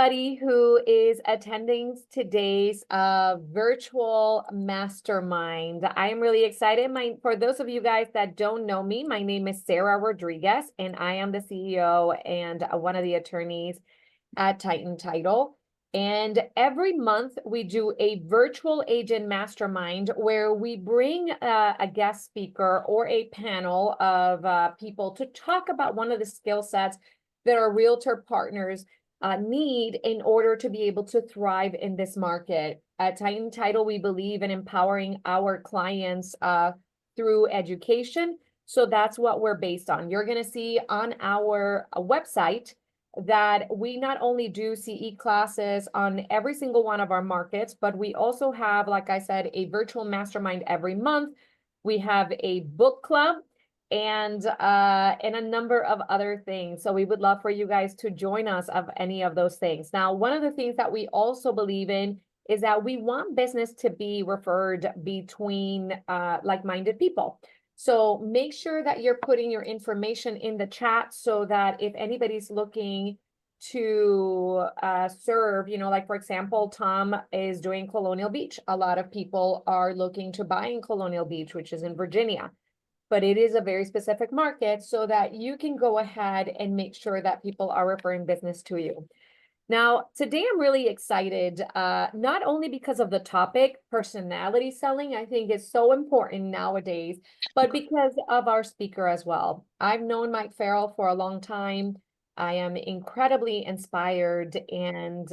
everybody who is attending today's virtual mastermind. I am really excited. For those of you guys that don't know me, my name is Sarah Rodriguez, and I am the CEO and one of the attorneys at Titan Title. And every month we do a virtual agent mastermind where we bring a guest speaker or a panel of people to talk about one of the skill sets that our realtor partners need in order to be able to thrive in this market. At Titan Title, we believe in empowering our clients through education. So that's what we're based on. You're going to see on our website that we not only do CE classes on every single one of our markets, but we also have, like I said, a virtual mastermind every month. We have a book club and a number of other things. So we would love for you guys to join us of any of those things. Now, one of the things that we also believe in is that we want business to be referred between like-minded people. So make sure that you're putting your information in the chat so that if anybody's looking to serve, like for example, Tom is doing Colonial Beach. A lot of people are looking to buy in Colonial Beach, which is in Virginia, but it is a very specific market so that you can go ahead and make sure that people are referring business to you. Now, today I'm really excited, not only because of the topic, personality selling, I think is so important nowadays, but because of our speaker as well. I've known Mike Farrell for a long time. I am incredibly inspired and,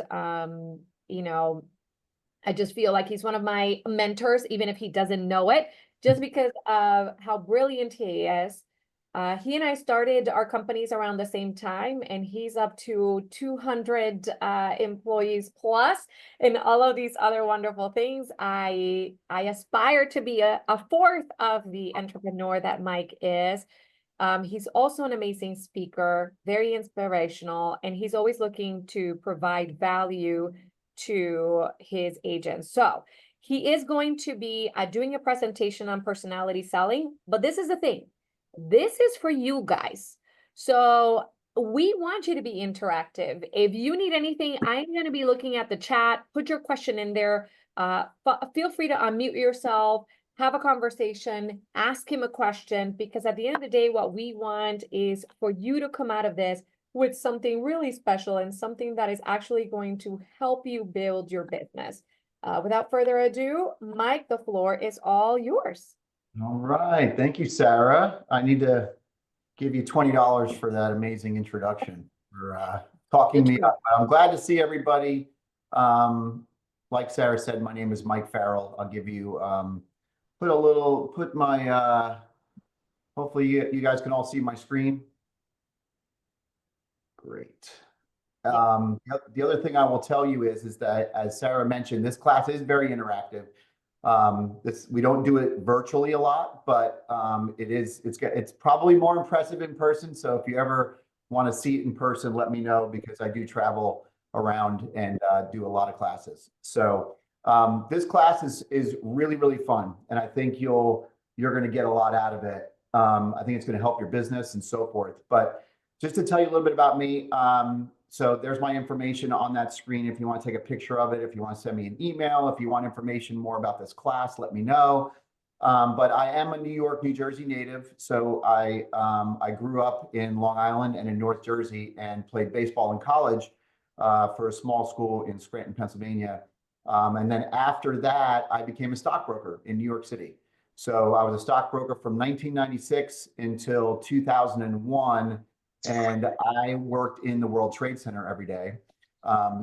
I just feel like he's one of my mentors, even if he doesn't know it, just because of how brilliant he is. He and I started our companies around the same time, and he's up to 200 employees plus, and all of these other wonderful things. I aspire to be a fourth of the entrepreneur that Mike is. He's also an amazing speaker, very inspirational, and he's always looking to provide value to his agents. So he is going to be doing a presentation on personality selling, but this is the thing. This is for you guys. So we want you to be interactive. If you need anything, I'm going to be looking at the chat. Put your question in there. Feel free to unmute yourself, have a conversation, ask him a question, because at the end of the day, what we want is for you to come out of this with something really special and something that is actually going to help you build your business. Without further ado, Mike, the floor is all yours. All right. Thank you, Sarah. I need to give you $20 for that amazing introduction, for talking me up. I'm glad to see everybody. Like Sarah said, my name is Mike Farrell. I'll give you, hopefully you guys can all see my screen. Great. The other thing I will tell you is that, as Sarah mentioned, this class is very interactive. We don't do it virtually a lot, but it's probably more impressive in person. So if you ever want to see it in person, let me know, because I do travel around and do a lot of classes. So this class is really, really fun, and I think you're going to get a lot out of it. I think it's going to help your business and so forth. But just to tell you a little bit about me, so there's my information on that screen if you want to take a picture of it, if you want to send me an email, if you want information more about this class, let me know. But I am a New York, New Jersey native. So I grew up in Long Island and in North Jersey and played baseball in college for a small school in Scranton, Pennsylvania. And then after that, I became a stockbroker in New York City. So I was a stockbroker from 1996 until 2001. And I worked in the World Trade Center every day.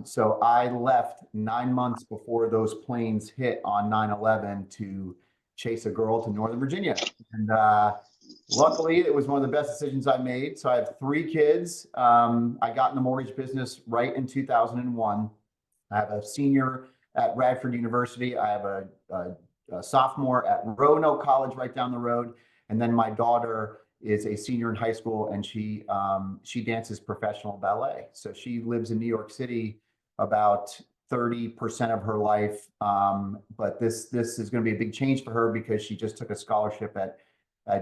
So I left 9 months before those planes hit on 9/11 to chase a girl to Northern Virginia. And luckily, it was one of the best decisions I made. So I have 3 kids. I got in the mortgage business right in 2001. I have a senior at Radford University. I have a sophomore at Roanoke College right down the road. And then my daughter is a senior in high school, and she dances professional ballet. So she lives in New York City about 30% of her life. But this is going to be a big change for her because she just took a scholarship at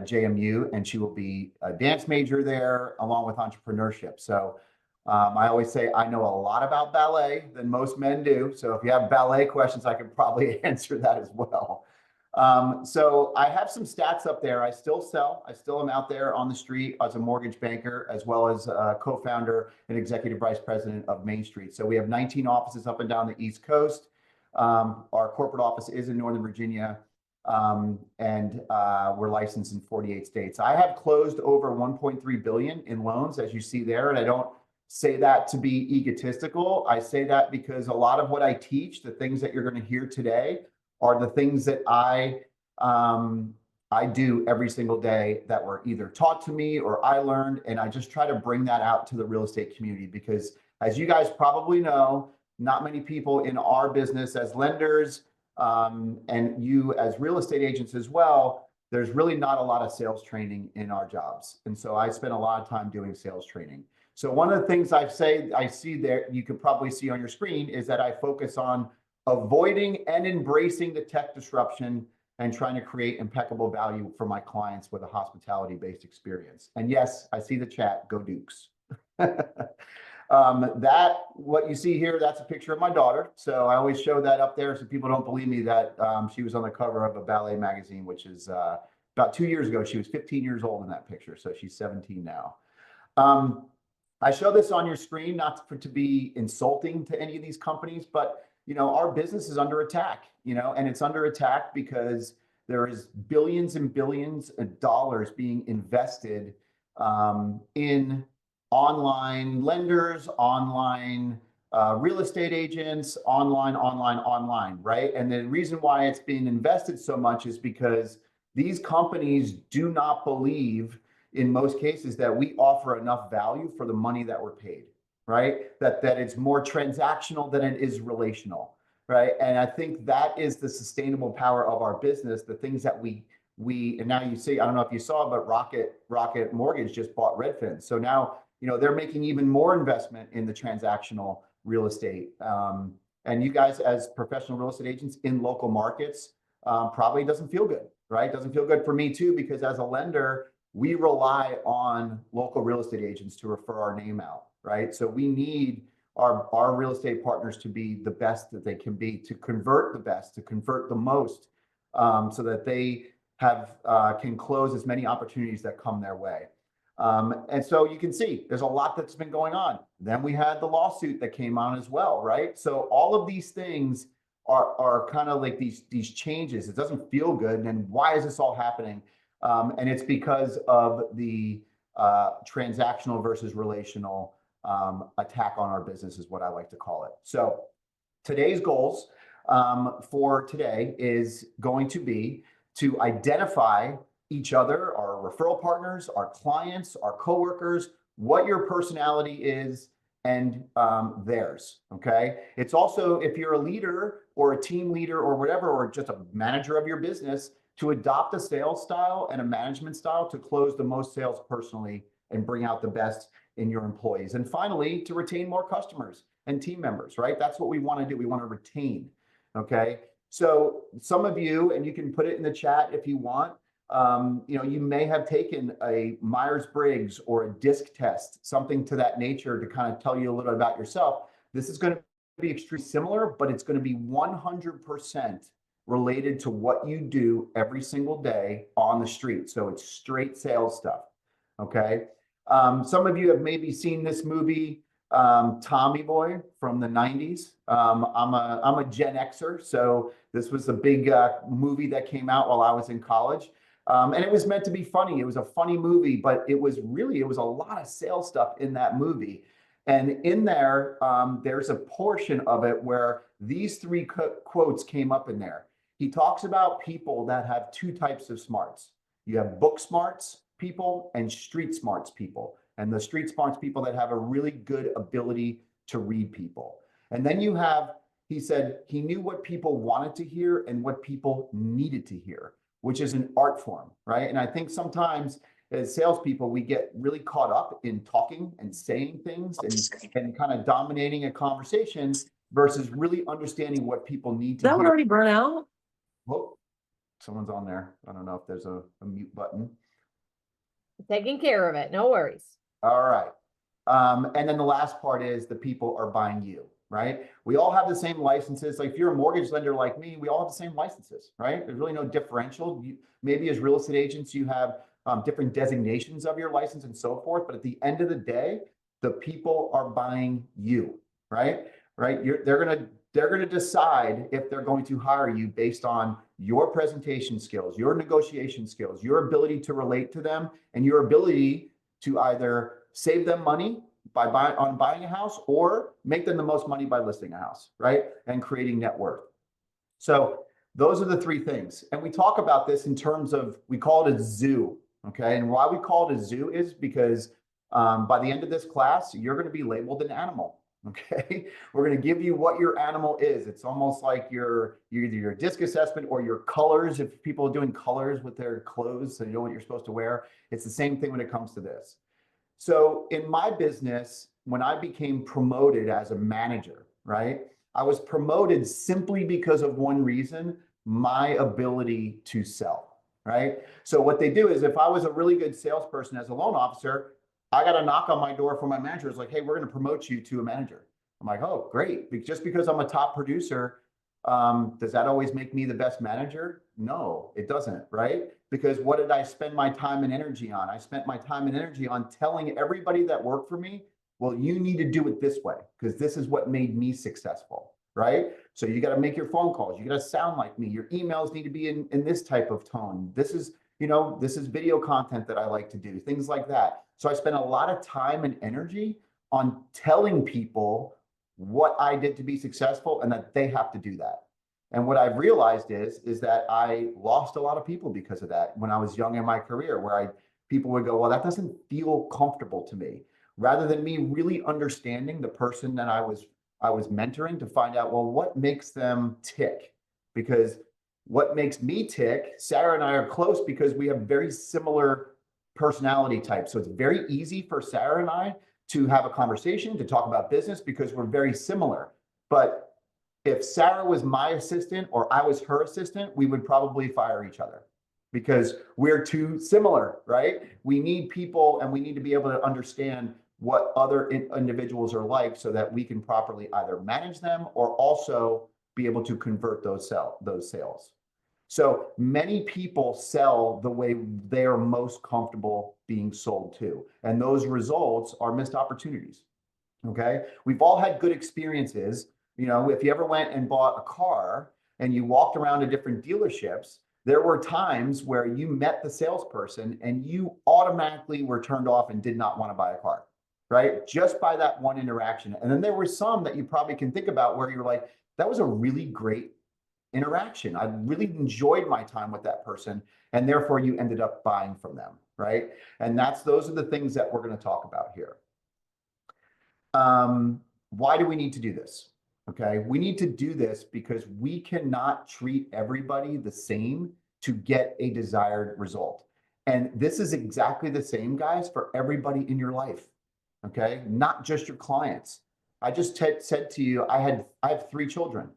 JMU, and she will be a dance major there along with entrepreneurship. So I always say I know a lot about ballet than most men do. So if you have ballet questions, I could probably answer that as well. So I have some stats up there. I still sell. I still am out there on the street as a mortgage banker, as well as a co-founder and executive vice president of Main Street. So we have 19 offices up and down the East Coast. Our corporate office is in Northern Virginia, and we're licensed in 48 states. I have closed over 1.3 billion in loans, as you see there, and I don't say that to be egotistical. I say that because a lot of what I teach, the things that you're going to hear today, are the things that I do every single day that were either taught to me or I learned, and I just try to bring that out to the real estate community because, as you guys probably know, not many people in our business as lenders, and you as real estate agents as well, there's really not a lot of sales training in our jobs. And so I spend a lot of time doing sales training. So one of the things I see there, you could probably see on your screen, is that I focus on avoiding and embracing the tech disruption and trying to create impeccable value for my clients with a hospitality-based experience. And yes, I see the chat, go Dukes. What you see here, that's a picture of my daughter. So I always show that up there so people don't believe me that she was on the cover of a ballet magazine, which is about 2 years ago. She was 15 years old in that picture. So she's 17 now. I show this on your screen, not to be insulting to any of these companies, but our business is under attack, and it's under attack because there is billions and billions of dollars being invested in online lenders, online real estate agents, online, right? And the reason why it's being invested so much is because these companies do not believe, in most cases, that we offer enough value for the money that we're paid. Right? That it's more transactional than it is relational, right? And I think that is the sustainable power of our business. The things that we and now you see, I don't know if you saw, but Rocket Mortgage just bought Redfin. So now they're making even more investment in the transactional real estate. And you guys, as professional real estate agents in local markets, probably doesn't feel good, right? Doesn't feel good for me too, because as a lender, we rely on local real estate agents to refer our name out. Right. So we need our real estate partners to be the best that they can be, to convert the best, to convert the most, so that they can close as many opportunities that come their way. And so you can see there's a lot that's been going on. Then we had the lawsuit that came on as well. Right. So all of these things are kind of like these changes. It doesn't feel good. And why is this all happening? And it's because of the transactional versus relational attack on our business, is what I like to call it. So today's goals for today is going to be to identify each other, our referral partners, our clients, our coworkers, what your personality is, and theirs. Okay. It's also, if you're a leader or a team leader or whatever, or just a manager of your business, to adopt a sales style and a management style to close the most sales personally and bring out the best in your employees. And finally, to retain more customers and team members, right? That's what we want to do. We want to retain. Okay. So some of you, and you can put it in the chat if you want, you may have taken a Myers-Briggs or a DISC test, something to that nature, to kind of tell you a little bit about yourself. This is going to be extremely similar, but it's going to be 100% related to what you do every single day on the street. So it's straight sales stuff. Okay. Some of you have maybe seen this movie, Tommy Boy, from the 90s. I'm a Gen Xer, so this was a big movie that came out while I was in college. And it was meant to be funny. It was a funny movie, but it was a lot of sales stuff in that movie. And in there, there's a portion of it where these three quotes came up in there. He talks about people that have two types of smarts. You have book smarts people and street smarts people. And the street smarts people that have a really good ability to read people. And then you have, he said, he knew what people wanted to hear and what people needed to hear, which is an art form, right? And I think sometimes as salespeople, we get really caught up in talking and saying things and kind of dominating a conversation versus really understanding what people need to hear. That one already burnt out? Whoa, someone's on there. I don't know if there's a mute button. Taking care of it. No worries. All right. And then the last part is the people are buying you, right? We all have the same licenses. Like if you're a mortgage lender like me, we all have the same licenses, right? There's really no differential. Maybe as real estate agents, you have different designations of your license and so forth. But at the end of the day, the people are buying you, right? Right? They're gonna decide if they're going to hire you based on your presentation skills, your negotiation skills, your ability to relate to them, and your ability to either save them money by buying a house or make them the most money by listing a house, right? And creating net worth. So those are the three things. And we talk about this in terms of, we call it a zoo, okay? And why we call it a zoo is because by the end of this class, you're going to be labeled an animal. Okay, we're going to give you what your animal is. It's almost like either your disc assessment or your colors. If people are doing colors with their clothes, so you know what you're supposed to wear. It's the same thing when it comes to this. So in my business, when I became promoted as a manager, right, I was promoted simply because of one reason: my ability to sell, right? So what they do is, if I was a really good salesperson as a loan officer, I got a knock on my door from my manager. It's like, hey, we're going to promote you to a manager. I'm like, oh, great. Just because I'm a top producer, does that always make me the best manager? No, it doesn't, right? Because what did I spend my time and energy on? I spent my time and energy on telling everybody that worked for me, well, you need to do it this way because this is what made me successful, right? So you got to make your phone calls. You got to sound like me. Your emails need to be in this type of tone. This is video content that I like to do, things like that. So I spent a lot of time and energy on telling people what I did to be successful and that they have to do that. And what I've realized is that I lost a lot of people because of that when I was young in my career, where people would go, well, that doesn't feel comfortable to me. Rather than me really understanding the person that I was mentoring to find out, well, what makes them tick? Because what makes me tick, Sarah and I are close because we have very similar personality types. So it's very easy for Sarah and I to have a conversation, to talk about business, because we're very similar. But if Sarah was my assistant or I was her assistant, we would probably fire each other because we're too similar, right? We need people, and we need to be able to understand what other individuals are like so that we can properly either manage them or also be able to convert those sales. So many people sell the way they are most comfortable being sold to, and those results are missed opportunities. Okay, we've all had good experiences. If you ever went and bought a car and you walked around to different dealerships, there were times where you met the salesperson and you automatically were turned off and did not want to buy a car, right? Just by that one interaction. And then there were some that you probably can think about where you're like, that was a really great interaction. I really enjoyed my time with that person, and therefore you ended up buying from them, right? And those are the things that we're going to talk about here. Why do we need to do this? Okay, we need to do this because we cannot treat everybody the same to get a desired result. And this is exactly the same, guys, for everybody in your life. Okay, not just your clients. I just said to you, I have 3 children.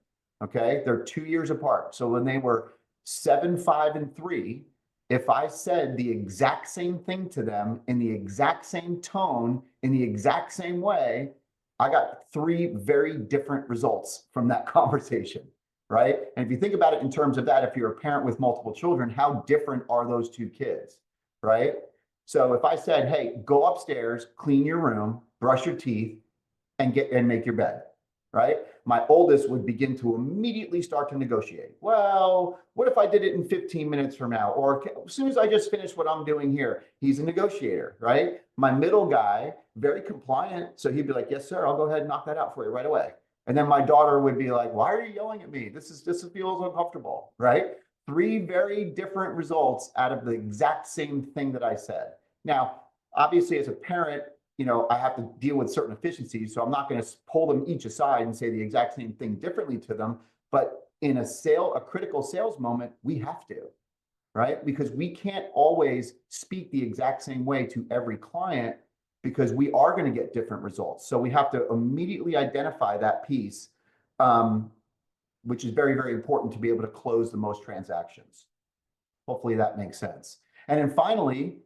Okay, they're 2 years apart. So when they were 7, 5, and 3, if I said the exact same thing to them in the exact same tone, in the exact same way, I got 3 very different results from that conversation, right? And if you think about it in terms of that, if you're a parent with multiple children, how different are those 2 kids, right? So if I said, hey, go upstairs, clean your room, brush your teeth, and make your bed, right? My oldest would begin to immediately start to negotiate. Well, what if I did it in 15 minutes from now? Or as soon as I just finish what I'm doing here? He's a negotiator, right? My middle guy, very compliant. So he'd be like, yes, sir, I'll go ahead and knock that out for you right away. And then my daughter would be like, why are you yelling at me? This feels uncomfortable, right? 3 very different results out of the exact same thing that I said. Now, obviously, as a parent, I have to deal with certain efficiencies. So I'm not going to pull them each aside and say the exact same thing differently to them. But in a critical sales moment, we have to, right? Because we can't always speak the exact same way to every client because we are going to get different results. So we have to immediately identify that piece, which is very, very important to be able to close the most transactions. Hopefully that makes sense. And then finally,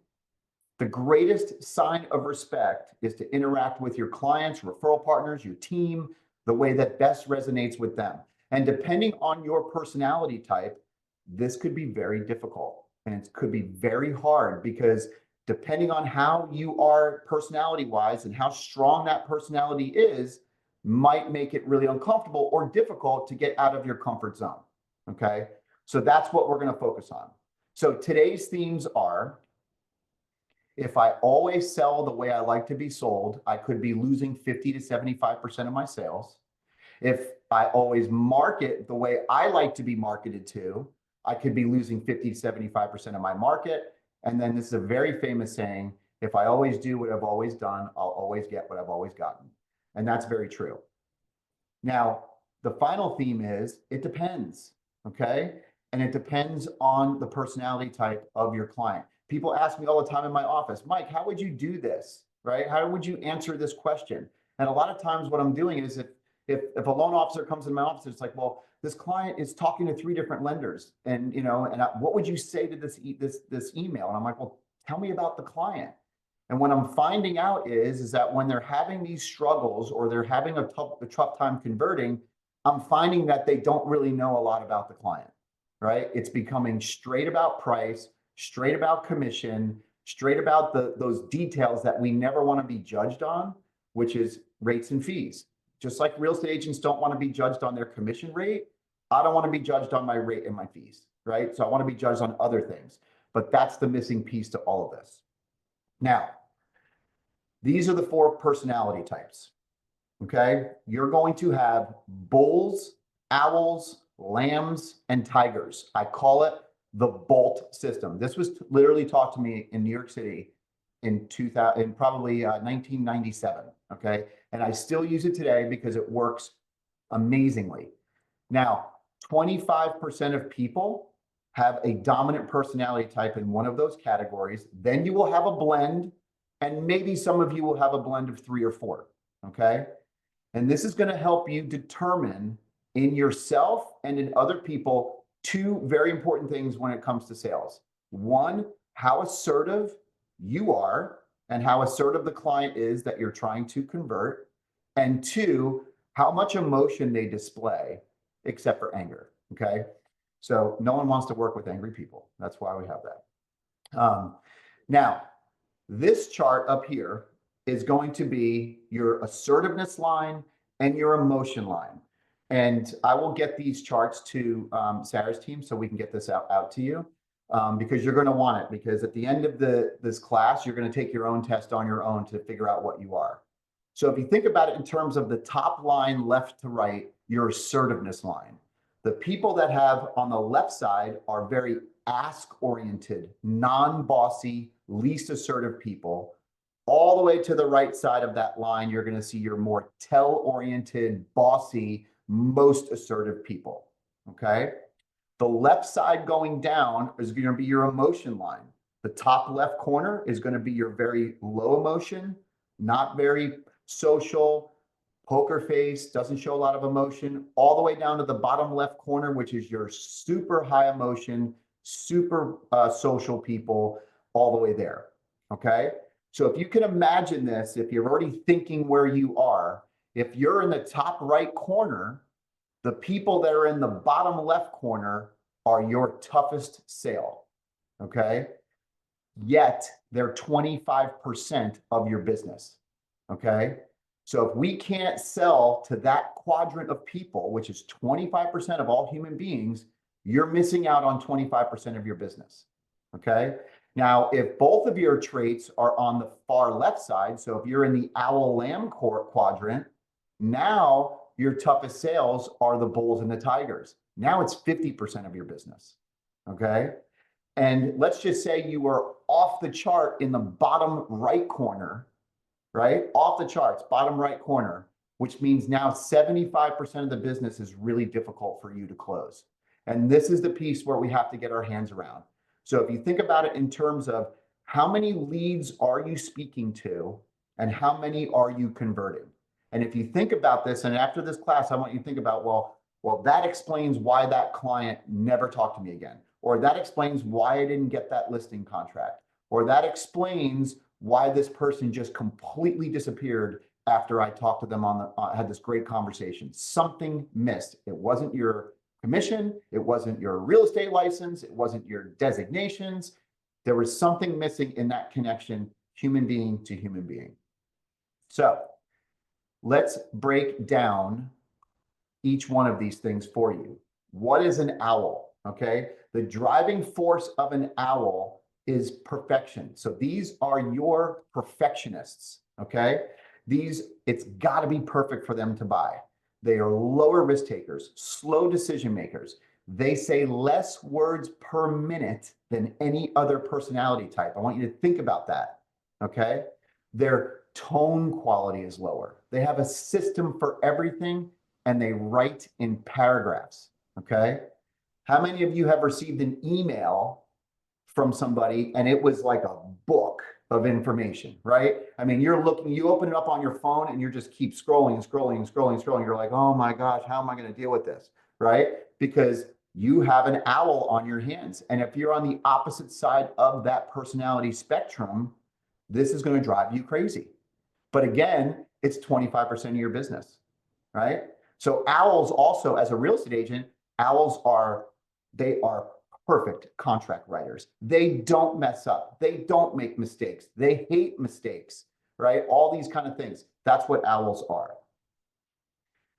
The greatest sign of respect is to interact with your clients, referral partners, your team, the way that best resonates with them. And depending on your personality type, this could be very difficult and it could be very hard because depending on how you are personality-wise and how strong that personality is, might make it really uncomfortable or difficult to get out of your comfort zone. Okay, so that's what we're going to focus on. So today's themes are: if I always sell the way I like to be sold, I could be losing 50 to 75% of my sales. If I always market the way I like to be marketed to, I could be losing 50 to 75% of my market. And then this is a very famous saying: if I always do what I've always done, I'll always get what I've always gotten. And that's very true. Now, the final theme is it depends, okay? And it depends on the personality type of your client. People ask me all the time in my office, Mike, how would you do this, right? How would you answer this question? And a lot of times what I'm doing is if a loan officer comes in my office, it's like, well, this client is talking to 3 different lenders, and what would you say to this email? And I'm like, well, tell me about the client. And what I'm finding out is that when they're having these struggles or they're having a tough time converting, I'm finding that they don't really know a lot about the client, right? It's becoming straight about price, straight about commission, straight about those details that we never want to be judged on, which is rates and fees. Just like real estate agents don't want to be judged on their commission rate, I don't want to be judged on my rate and my fees, right? So I want to be judged on other things. But that's the missing piece to all of this. Now, these are the 4 personality types, okay? You're going to have bulls, owls, lambs, and tigers. I call it the BOLT system. This was literally taught to me in New York City in 2000, in probably 1997, okay? And I still use it today because it works amazingly. Now, 25% of people have a dominant personality type in one of those categories. Then you will have a blend, and maybe some of you will have a blend of 3 or 4, okay? And this is going to help you determine in yourself and in other people 2 very important things when it comes to sales. 1, how assertive you are and how assertive the client is that you're trying to convert. And 2, how much emotion they display, except for anger, okay? So no one wants to work with angry people. That's why we have that. Now, this chart up here is going to be your assertiveness line and your emotion line. And I will get these charts to Sarah's team so we can get this out to you because you're going to want it, because at the end of this class, you're going to take your own test on your own to figure out what you are. So if you think about it in terms of the top line left to right, your assertiveness line. The people that have on the left side are very ask-oriented, non-bossy, least assertive people. All the way to the right side of that line, you're going to see your more tell-oriented, bossy, most assertive people, okay? The left side going down is going to be your emotion line. The top left corner is going to be your very low emotion, not very social, poker face, doesn't show a lot of emotion, all the way down to the bottom left corner, which is your super high emotion, super social people, all the way there, okay? So if you can imagine this, if you're already thinking where you are, if you're in the top right corner, the people that are in the bottom left corner are your toughest sale, okay? Yet they're 25% of your business, okay? So if we can't sell to that quadrant of people, which is 25% of all human beings, you're missing out on 25% of your business, okay? Now, if both of your traits are on the far left side, so if you're in the owl-lamb quadrant, now your toughest sales are the bulls and the tigers. Now it's 50% of your business, okay? And let's just say you were off the chart in the bottom right corner, right? Off the charts, bottom right corner, which means now 75% of the business is really difficult for you to close. And this is the piece where we have to get our hands around. So if you think about it in terms of how many leads are you speaking to and how many are you converting? And if you think about this, and after this class, I want you to think about, well, that explains why that client never talked to me again, or that explains why I didn't get that listing contract, or that explains why this person just completely disappeared after I talked to them had this great conversation. Something missed. It wasn't your commission. It wasn't your real estate license. It wasn't your designations. There was something missing in that connection, human being to human being. So let's break down each one of these things for you. What is an owl? Okay. The driving force of an owl is perfection. So these are your perfectionists. Okay. It's got to be perfect for them to buy. They are lower risk takers, slow decision makers. They say less words per minute than any other personality type. I want you to think about that. Okay. Their tone quality is lower. They have a system for everything and they write in paragraphs. Okay. How many of you have received an email from somebody and it was like a book of information, right? I mean, you open it up on your phone and you just keep scrolling and scrolling and scrolling and scrolling. You're like, oh my gosh, how am I going to deal with this, right? Because you have an owl on your hands. And if you're on the opposite side of that personality spectrum, this is going to drive you crazy. But again, it's 25% of your business, right? So owls also, as a real estate agent, owls are perfect contract writers. They don't mess up. They don't make mistakes. They hate mistakes, right? All these kind of things. That's what owls are.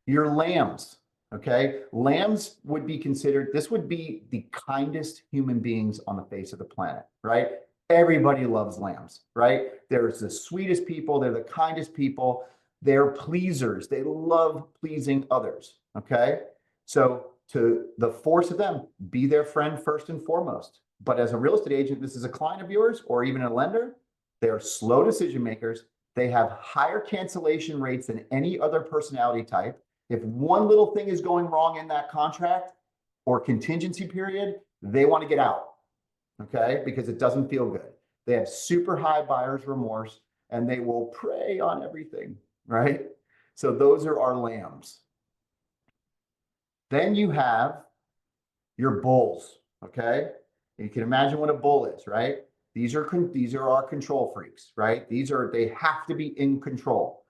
Your lambs, okay? Lambs would be considered, this would be the kindest human beings on the face of the planet, right? Everybody loves lambs, right? They're the sweetest people. They're the kindest people. They're pleasers. They love pleasing others, okay? So to the force of them, be their friend first and foremost. But as a real estate agent, this is a client of yours or even a lender, they're slow decision makers. They have higher cancellation rates than any other personality type. If one little thing is going wrong in that contract or contingency period, they want to get out, okay? Because it doesn't feel good. They have super high buyer's remorse and they will prey on everything, right? So those are our lambs. Then you have your bulls, okay? You can imagine what a bull is, right? These are our control freaks, right? They have to be in control.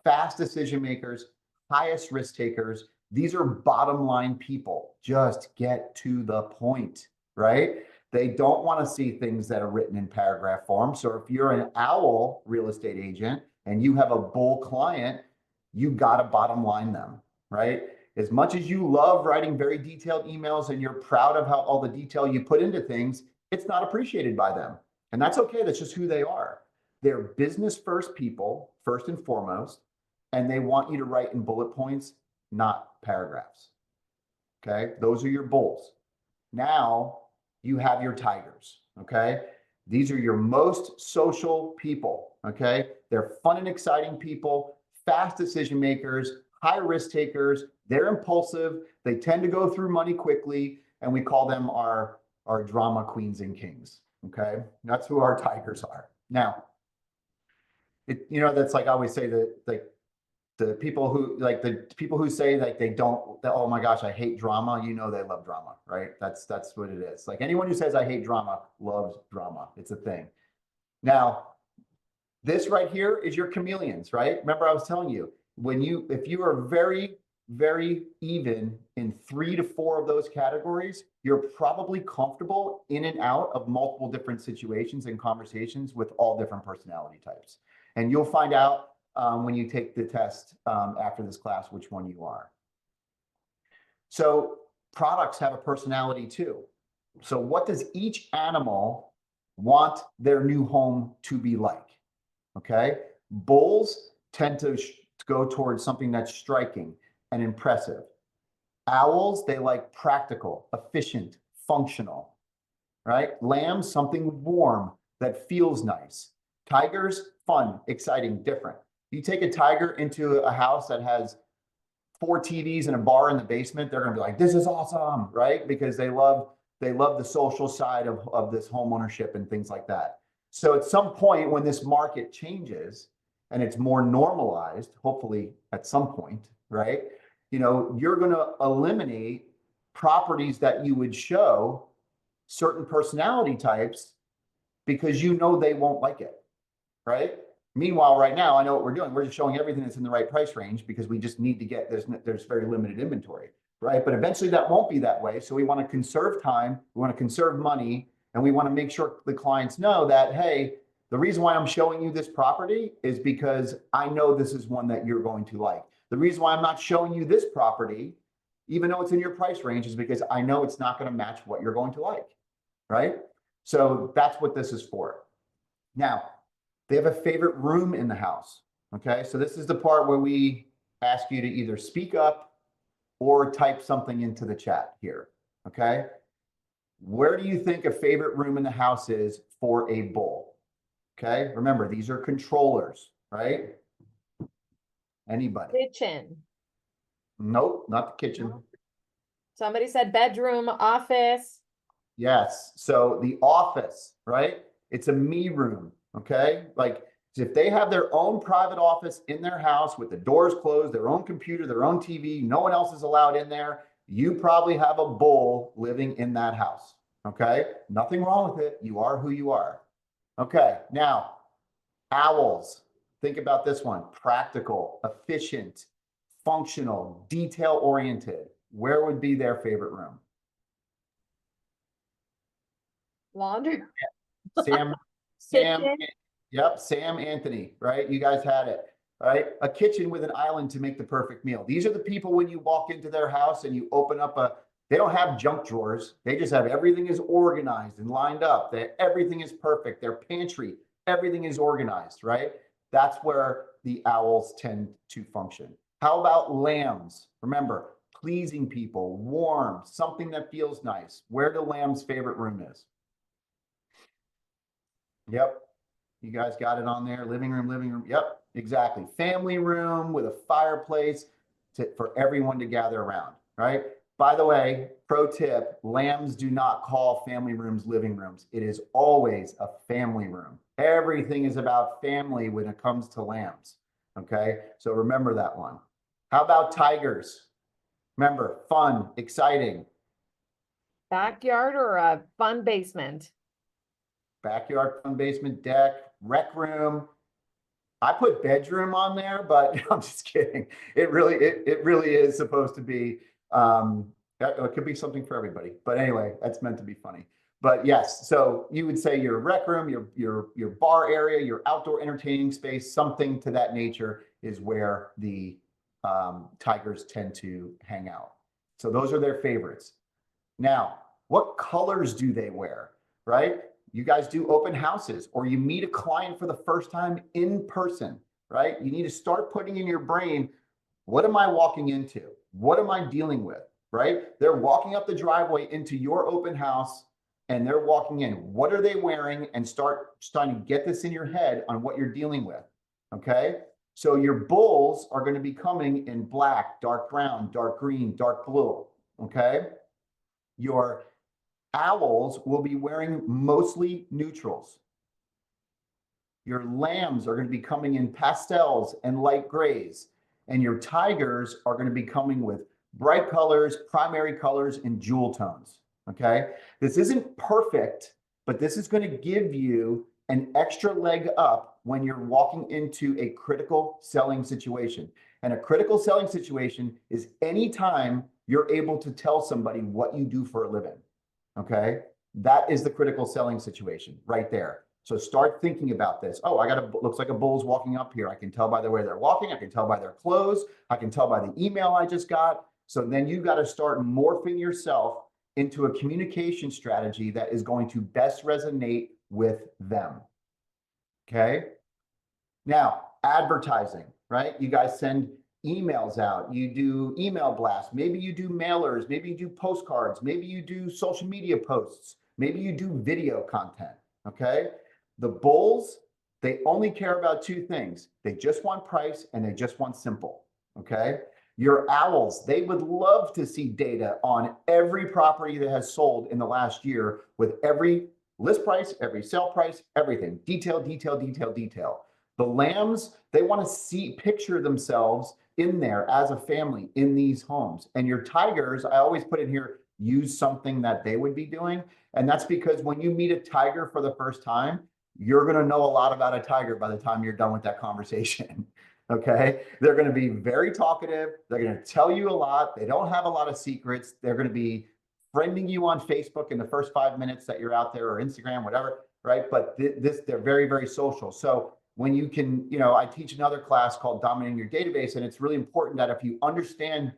Fast decision makers, highest risk takers. These are bottom line people. Just get to the point, right? They don't want to see things that are written in paragraph form. So if you're an owl real estate agent and you have a bull client, you got to bottom line them, right? As much as you love writing very detailed emails and you're proud of how all the detail you put into things, it's not appreciated by them. And that's okay. That's just who they are. They're business first people, first and foremost, and they want you to write in bullet points, not paragraphs. Okay. Those are your bulls. Now you have your tigers. Okay. These are your most social people. Okay. They're fun and exciting people, fast decision makers, high risk takers. They're impulsive. They tend to go through money quickly. And we call them our drama queens and kings. Okay. That's who our tigers are. Now, that's like I always say that the people who say like they don't, oh my gosh, I hate drama. They love drama, right? That's what it is. Like anyone who says I hate drama loves drama. It's a thing. Now, this right here is your chameleons, right? Remember I was telling you, if you are very, very even in 3 to 4 of those categories, you're probably comfortable in and out of multiple different situations and conversations with all different personality types. And you'll find out when you take the test after this class which one you are. So products have a personality too. So what does each animal want their new home to be like? Okay, bulls tend to go towards something that's striking and impressive. Owls, they like practical, efficient, functional, right? Lambs, something warm that feels nice. Tigers, fun, exciting, different. You take a tiger into a house that has 4 TVs and a bar in the basement, they're going to be like, this is awesome, right? Because they love the social side of this home ownership and things like that. So at some point when this market changes and it's more normalized, hopefully at some point, right? You're going to eliminate properties that you would show certain personality types because you know they won't like it, right? Meanwhile, right now, I know what we're doing. We're just showing everything that's in the right price range because we just need to get, there's very limited inventory, right? But eventually that won't be that way. So we want to conserve time, we want to conserve money, and we want to make sure the clients know that, hey, the reason why I'm showing you this property is because I know this is one that you're going to like. The reason why I'm not showing you this property, even though it's in your price range, is because I know it's not going to match what you're going to like, right? So that's what this is for. Now, they have a favorite room in the house. Okay, so this is the part where we ask you to either speak up or type something into the chat here. Okay, where do you think a favorite room in the house is for a bull? Okay, remember, these are controllers, right? Anybody? Kitchen. Nope, not the kitchen. Somebody said bedroom, office. Yes, so the office, right? It's a me room, okay? Like, if they have their own private office in their house with the doors closed, their own computer, their own TV, no one else is allowed in there, you probably have a bull living in that house, okay? Nothing wrong with it. You are who you are. Okay, now, owls. Think about this one. Practical, efficient, functional, detail-oriented. Where would be their favorite room? Laundry. Sam, Kitchen. yep, Sam Anthony, right? You guys had it, right? A kitchen with an island to make the perfect meal. These are the people when you walk into their house and you open up they don't have junk drawers. They just have everything is organized and lined up. Everything is perfect. Their pantry, everything is organized, right? That's where the owls tend to function. How about lambs? Remember, pleasing people, warm, something that feels nice. Where the lamb's favorite room is? Yep. You guys got it on there. Living room, living room. Yep, exactly. Family room with a fireplace for everyone to gather around, right? By the way, pro tip, lambs do not call family rooms living rooms. It is always a family room. Everything is about family when it comes to lambs, okay? So remember that one. How about tigers? Remember, fun, exciting. Backyard or a fun basement? Backyard, fun basement, deck, rec room. I put bedroom on there, but I'm just kidding. It really is supposed to be, it could be something for everybody. But anyway, that's meant to be funny. But yes, so you would say your rec room, your bar area, your outdoor entertaining space, something to that nature is where the tigers tend to hang out. So those are their favorites. Now, what colors do they wear, right? You guys do open houses or you meet a client for the first time in person, right? You need to start putting in your brain, what am I walking into? What am I dealing with, right? They're walking up the driveway into your open house and they're walking in. What are they wearing? And start trying to get this in your head on what you're dealing with, okay? So your bulls are going to be coming in black, dark brown, dark green, dark blue, okay? Your owls will be wearing mostly neutrals. Your lambs are going to be coming in pastels and light grays. And your tigers are going to be coming with bright colors, primary colors, and jewel tones. Okay? This isn't perfect, but this is going to give you an extra leg up when you're walking into a critical selling situation. And a critical selling situation is anytime you're able to tell somebody what you do for a living. Okay, that is the critical selling situation right there. So start thinking about this. Oh, looks like a bull's walking up here. I can tell by the way they're walking. I can tell by their clothes. I can tell by the email I just got. So then you got to start morphing yourself into a communication strategy that is going to best resonate with them. Okay. Now, advertising, right? You guys send emails out, you do email blasts, maybe you do mailers, maybe you do postcards, maybe you do social media posts, maybe you do video content, okay? The bulls, they only care about two things. They just want price and they just want simple, okay? Your owls, they would love to see data on every property that has sold in the last year with every list price, every sale price, everything. Detail, detail, detail, detail. The lambs, they want to picture themselves in there as a family in these homes. And your tigers, I always put in here, use something that they would be doing. And that's because when you meet a tiger for the first time, you're going to know a lot about a tiger by the time you're done with that conversation. Okay. They're going to be very talkative. They're going to tell you a lot. They don't have a lot of secrets. They're going to be friending you on Facebook in the first 5 minutes that you're out there, or Instagram, whatever. Right. But they're very, very social. So when you can, I teach another class called Dominating Your Database. And it's really important that if you understand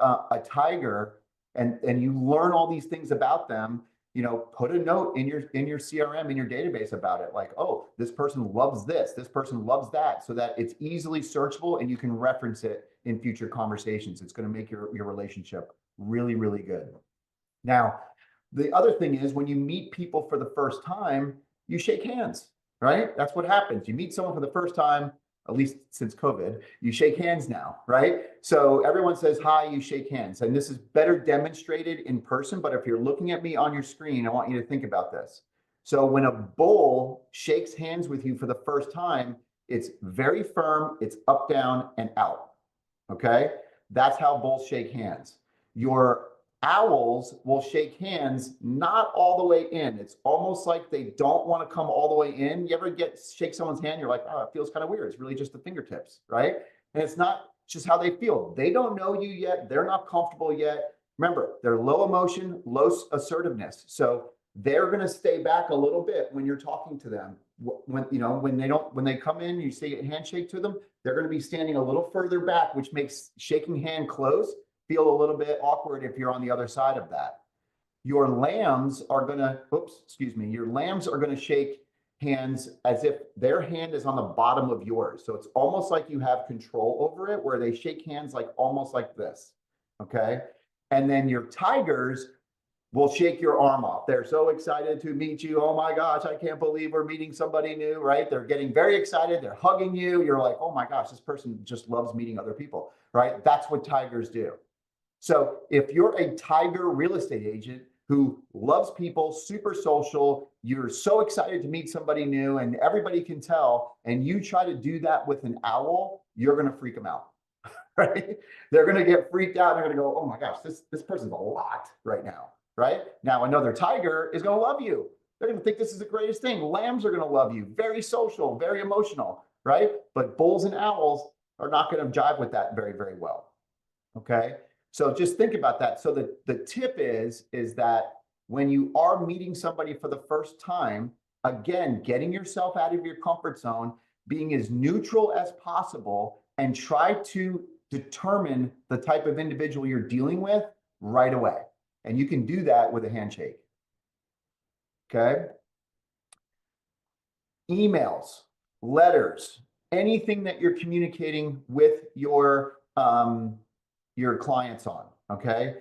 a tiger and you learn all these things about them, put a note in your CRM, in your database about it. Like, oh, this person loves this person loves that, so that it's easily searchable and you can reference it in future conversations. It's going to make your relationship really, really good. Now, the other thing is, when you meet people for the first time, you shake hands, right? That's what happens. You meet someone for the first time, at least since COVID, you shake hands now, right? So everyone says hi, you shake hands. And this is better demonstrated in person, but if you're looking at me on your screen, I want you to think about this. So when a bull shakes hands with you for the first time, it's very firm, it's up, down, and out, okay? That's how bulls shake hands. Your owls will shake hands not all the way in. It's almost like they don't want to come all the way in. You ever shake someone's hand, you're like, oh, it feels kind of weird. It's really just the fingertips, right? And it's not just how they feel. They don't know you yet. They're not comfortable yet. Remember, they're low emotion, low assertiveness. So they're going to stay back a little bit when you're talking to them. When they come in, you say a handshake to them, they're going to be standing a little further back, which makes shaking hand close feel a little bit awkward if you're on the other side of that. Your lambs are going to shake hands as if their hand is on the bottom of yours. So it's almost like you have control over it, where they shake hands like almost like this. Okay. And then your tigers will shake your arm off. They're so excited to meet you. Oh my gosh, I can't believe we're meeting somebody new, right? They're getting very excited. They're hugging you. You're like, oh my gosh, this person just loves meeting other people, right? That's what tigers do. So if you're a tiger real estate agent who loves people, super social, you're so excited to meet somebody new and everybody can tell, and you try to do that with an owl, you're going to freak them out, right? They're going to get freaked out. They're going to go, oh my gosh, this person's a lot right now, right? Now another tiger is going to love you. They're going to think this is the greatest thing. Lambs are going to love you. Very social, very emotional, right? But bulls and owls are not going to jive with that very, very well, okay? So just think about that. So the tip is that when you are meeting somebody for the first time, again, getting yourself out of your comfort zone, being as neutral as possible, and try to determine the type of individual you're dealing with right away. And you can do that with a handshake. Okay. Emails, letters, anything that you're communicating with your clients on, okay?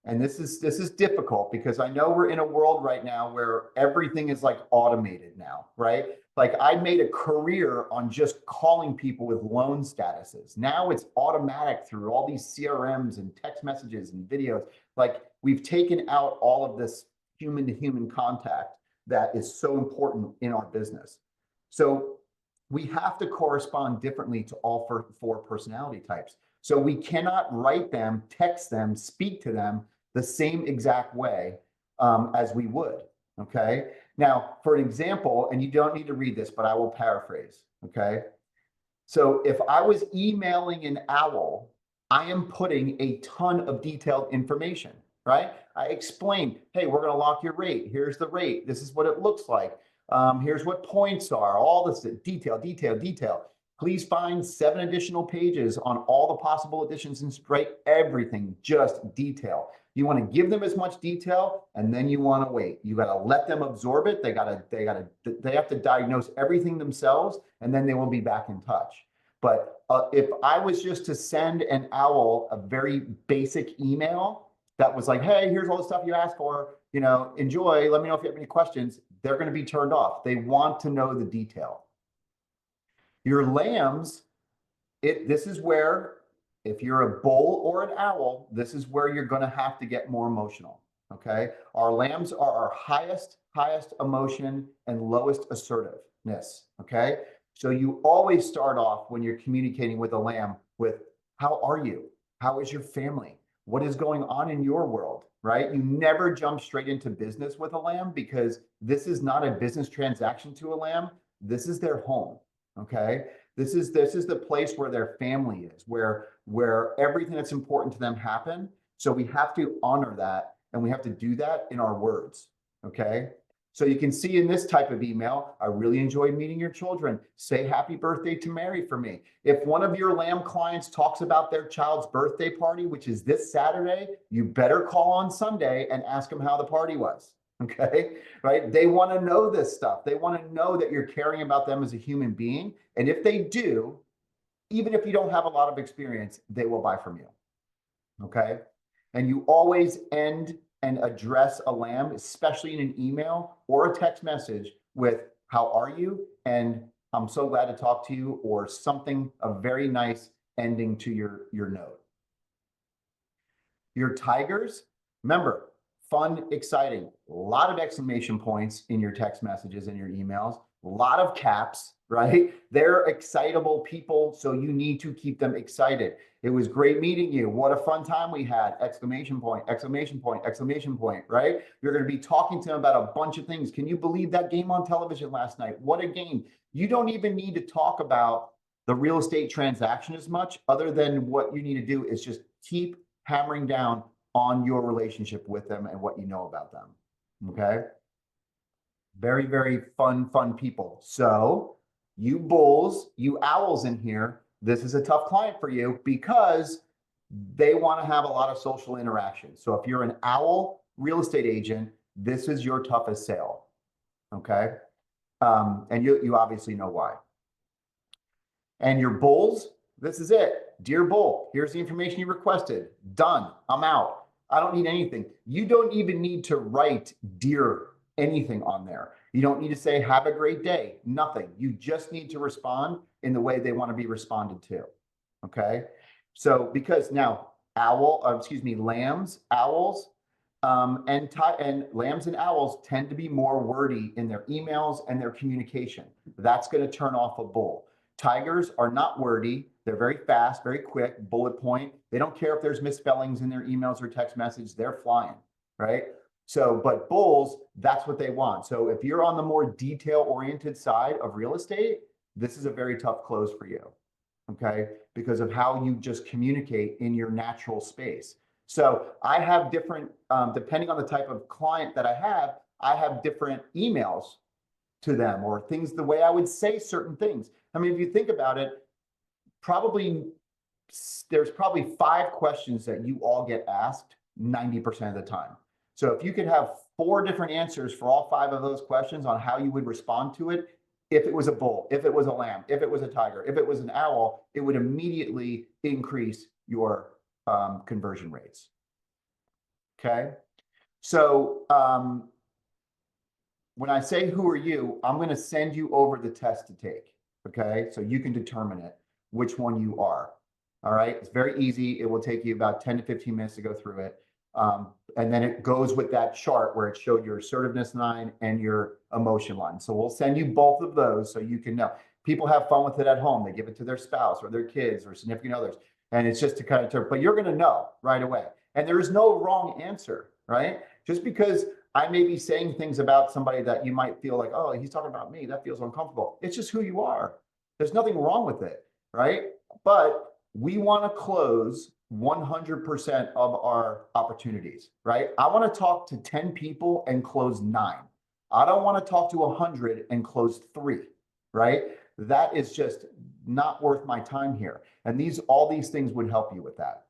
And this is difficult because I know we're in a world right now where everything is like automated now, right? Like I made a career on just calling people with loan statuses. Now it's automatic through all these CRMs and text messages and videos. Like we've taken out all of this human to human contact that is so important in our business. So we have to correspond differently to all four personality types. So we cannot write them, text them, speak to them the same exact way as we would, okay? Now, for an example, and you don't need to read this, but I will paraphrase, okay? So if I was emailing an owl, I am putting a ton of detailed information, right? I explained, hey, we're going to lock your rate. Here's the rate. This is what it looks like. Here's what points are, all this detail. Please find 7 additional pages on all the possible additions and write everything, just detail. You want to give them as much detail, and then you want to wait. You got to let them absorb it. They have to diagnose everything themselves, and then they will be back in touch. But if I was just to send an owl a very basic email that was like, hey, here's all the stuff you asked for, enjoy, let me know if you have any questions, they're going to be turned off. They want to know the detail. Your lambs, this is where, if you're a bull or an owl, this is where you're going to have to get more emotional, okay? Our lambs are our highest emotion and lowest assertiveness, okay? So you always start off when you're communicating with a lamb with, how are you? How is your family? what is going on in your world, right? You never jump straight into business with a lamb because this is not a business transaction to a lamb. This is their home, okay? This is the place where their family is, where everything that's important to them happen. So we have to honor that, and we have to do that in our words, okay? So you can see in this type of email, I really enjoyed meeting your children. Say happy birthday to Mary for me. If one of your lamb clients talks about their child's birthday party, which is this Saturday, you better call on Sunday and ask them how the party was. Okay, right? They want to know this stuff. They want to know that you're caring about them as a human being. And if they do, even if you don't have a lot of experience, they will buy from you. Okay. And you always end and address a lamb, especially in an email or a text message, with how are you? And I'm so glad to talk to you, or something, a very nice ending to your note. Your tigers, remember, fun, exciting, a lot of exclamation points in your text messages and your emails, a lot of caps, right? They're excitable people, so you need to keep them excited. It was great meeting you. What a fun time we had! Exclamation point, exclamation point, exclamation point, right? You're going to be talking to them about a bunch of things. Can you believe that game on television last night? What a game. You don't even need to talk about the real estate transaction as much, other than what you need to do is just keep hammering down on your relationship with them and what you know about them, okay? Very, very fun people. So you bulls, you owls in here, this is a tough client for you because they want to have a lot of social interaction. So if you're an owl real estate agent, this is your toughest sale, okay? And you obviously know why. And your bulls, this is it. Dear bull, here's the information you requested. Done. I'm out. I don't need anything. You don't even need to write dear anything on there. You don't need to say have a great day. Nothing. You just need to respond in the way they want to be responded to. Okay. So because now lambs, owls, and lambs and owls tend to be more wordy in their emails and their communication. That's going to turn off a bull. Tigers are not wordy. They're very fast, very quick, bullet point. They don't care if there's misspellings in their emails or text message. They're flying, right? So, but bulls, that's what they want. So if you're on the more detail-oriented side of real estate, this is a very tough close for you, okay? Because of how you just communicate in your natural space. So I have different, depending on the type of client that I have different emails to them, or things, the way I would say certain things. I mean, if you think about it, there's probably 5 questions that you all get asked 90% of the time. So if you could have 4 different answers for all 5 of those questions on how you would respond to it, if it was a bull, if it was a lamb, if it was a tiger, if it was an owl, it would immediately increase your conversion rates. Okay. So when I say who are you, I'm going to send you over the test to take. Okay. So you can determine it, which one you are. All right. It's very easy. It will take you about 10 to 15 minutes to go through it. And then it goes with that chart where it showed your assertiveness line and your emotion line. So we'll send you both of those so you can know. People have fun with it at home. They give it to their spouse or their kids or significant others. And it's just to kind of, but you're going to know right away. And there is no wrong answer, right? Just because I may be saying things about somebody that you might feel like, oh, he's talking about me, that feels uncomfortable. It's just who you are. There's nothing wrong with it, right? But we want to close 100% of our opportunities, right? I want to talk to 10 people and close 9. I don't want to talk to 100 and close 3, right? That is just not worth my time here. And all these things would help you with that.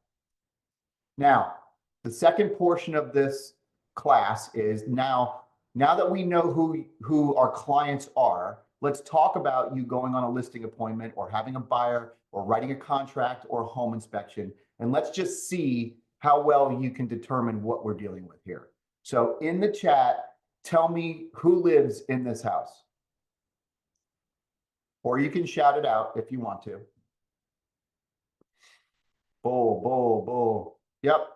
Now, the second portion of this class is now that we know who our clients are, let's talk about you going on a listing appointment or having a buyer or writing a contract or a home inspection. And let's just see how well you can determine what we're dealing with here. So in the chat, tell me who lives in this house. Or you can shout it out if you want to. Bull, bull, bull. Yep,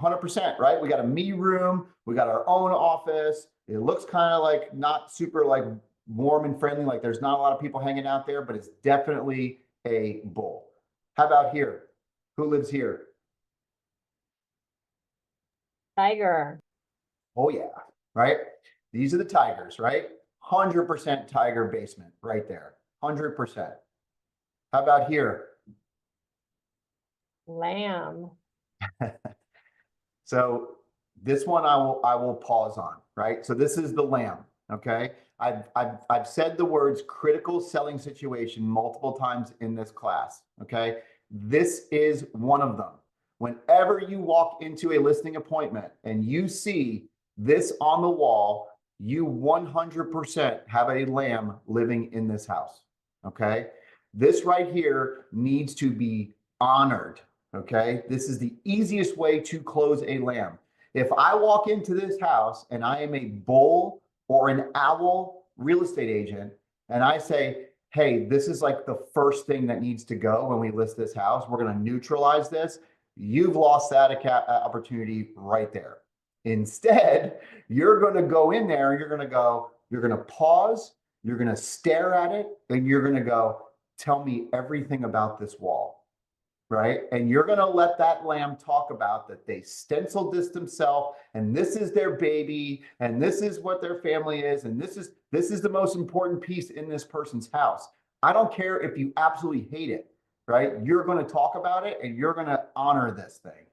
100%, right? We got a me room. We got our own office. It looks kind of like not super like warm and friendly, like there's not a lot of people hanging out there, but it's definitely a bull. How about here? Who lives here? Tiger. Oh yeah, right? These are the tigers, right? 100% tiger basement right there. 100%. How about here? Lamb. So this one I will pause on, right? So this is the lamb, okay? I've said the words critical selling situation multiple times in this class, okay? This is one of them. Whenever you walk into a listing appointment and you see this on the wall, you 100% have a lamb living in this house, okay? This right here needs to be honored. Okay, this is the easiest way to close a lamb. If I walk into this house and I am a bull or an owl real estate agent, and I say, hey, this is like the first thing that needs to go when we list this house, we're going to neutralize this. You've lost that opportunity right there. Instead, you're going to go in there, you're going to pause, you're going to stare at it, and you're going to go, tell me everything about this wall. Right? And you're going to let that lamb talk about that they stenciled this themselves, and this is their baby, and this is what their family is, and this is the most important piece in this person's house. I don't care if you absolutely hate it, right? You're going to talk about it and you're going to honor this thing.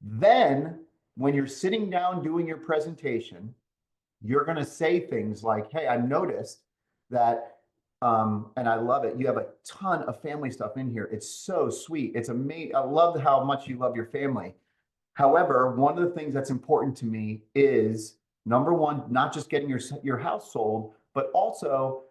Then when you're sitting down doing your presentation, you're going to say things like, hey, I noticed that and I love it. You have a ton of family stuff in here. It's so sweet. It's amazing. I love how much you love your family. However, one of the things that's important to me is number one, not just getting your house sold, but also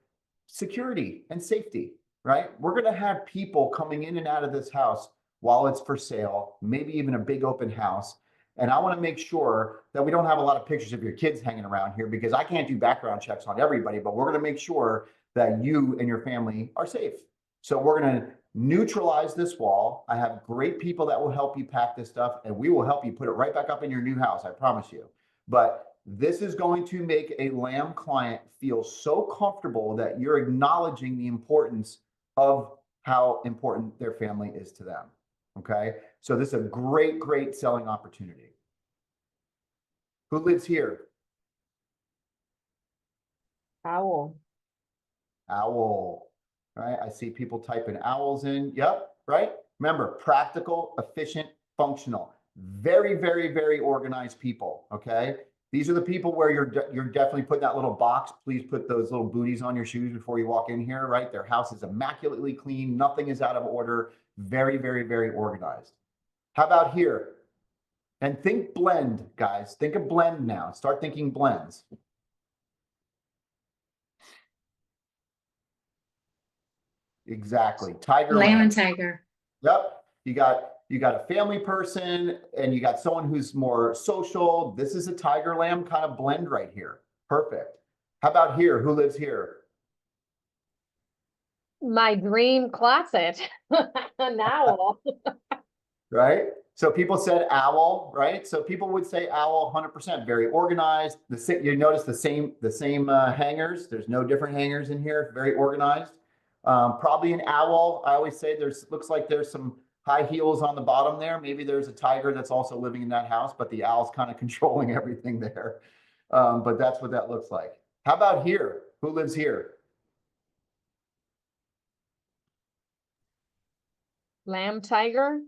security and safety, right? We're going to have people coming in and out of this house while it's for sale, maybe even a big open house. And I want to make sure that we don't have a lot of pictures of your kids hanging around here because I can't do background checks on everybody, but we're going to make sure that you and your family are safe. So we're going to neutralize this wall. I have great people that will help you pack this stuff, and we will help you put it right back up in your new house, I promise you. But this is going to make a lamb client feel so comfortable that you're acknowledging the importance of how important their family is to them. Okay, so this is a great, great selling opportunity. Who lives here? Owl. Owl, right? I see people typing owls in. Yep, right? Remember, practical, efficient, functional. Very, very, very organized people, okay? These are the people where you're definitely putting that little box. Please put those little booties on your shoes before you walk in here, right? Their house is immaculately clean. Nothing is out of order. Very, very, very organized. How about here? And think blend, guys. Think of blend now. Start thinking blends. Exactly. Tiger Lamb lamb. and tiger. Yep. You got a family person and you got someone who's more social. This is a tiger lamb kind of blend right here. Perfect. How about here? Who lives here? My dream closet. An owl. Right? So people said owl, right? So people would say owl 100%, very organized. You notice the same hangers. There's no different hangers in here, very organized. Probably an owl. I always say looks like there's some high heels on the bottom there. Maybe there's a tiger that's also living in that house, but the owl's kind of controlling everything there. But that's what that looks like. How about here? Who lives here? Lamb tiger.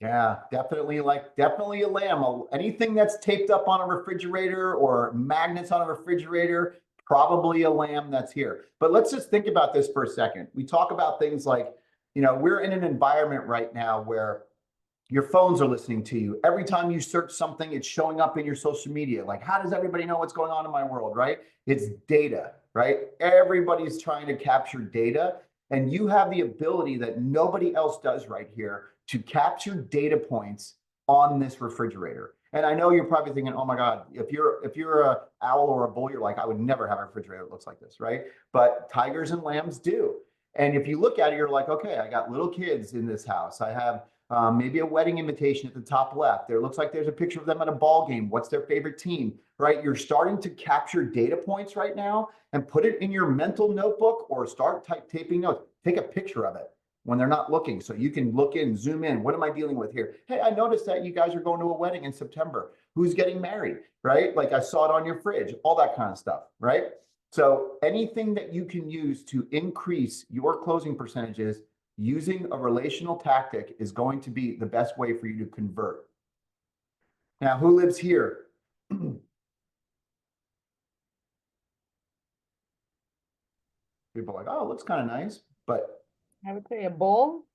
Yeah, definitely a lamb. Anything that's taped up on a refrigerator or magnets on a refrigerator, probably a lamb that's here. But let's just think about this for a second. We talk about things like, we're in an environment right now where your phones are listening to you. Every time you search something, it's showing up in your social media. Like, how does everybody know what's going on in my world, right? It's data, right? Everybody's trying to capture data. And you have the ability that nobody else does right here to capture data points on this refrigerator. And I know you're probably thinking, oh my God, if you're a owl or a bull, you're like, I would never have a refrigerator that looks like this, right? But tigers and lambs do. And if you look at it, you're like, okay, I got little kids in this house. I have maybe a wedding invitation at the top left. There looks like there's a picture of them at a ball game. What's their favorite team, right? You're starting to capture data points right now and put it in your mental notebook or start taping notes. Take a picture of it. when they're not looking. So you can look in, zoom in. What am I dealing with here? Hey, I noticed that you guys are going to a wedding in September. Who's getting married, right? Like I saw it on your fridge, all that kind of stuff, right? So anything that you can use to increase your closing percentages using a relational tactic is going to be the best way for you to convert. Now, who lives here? People are like, oh, it looks kind of nice, but I would say a bull.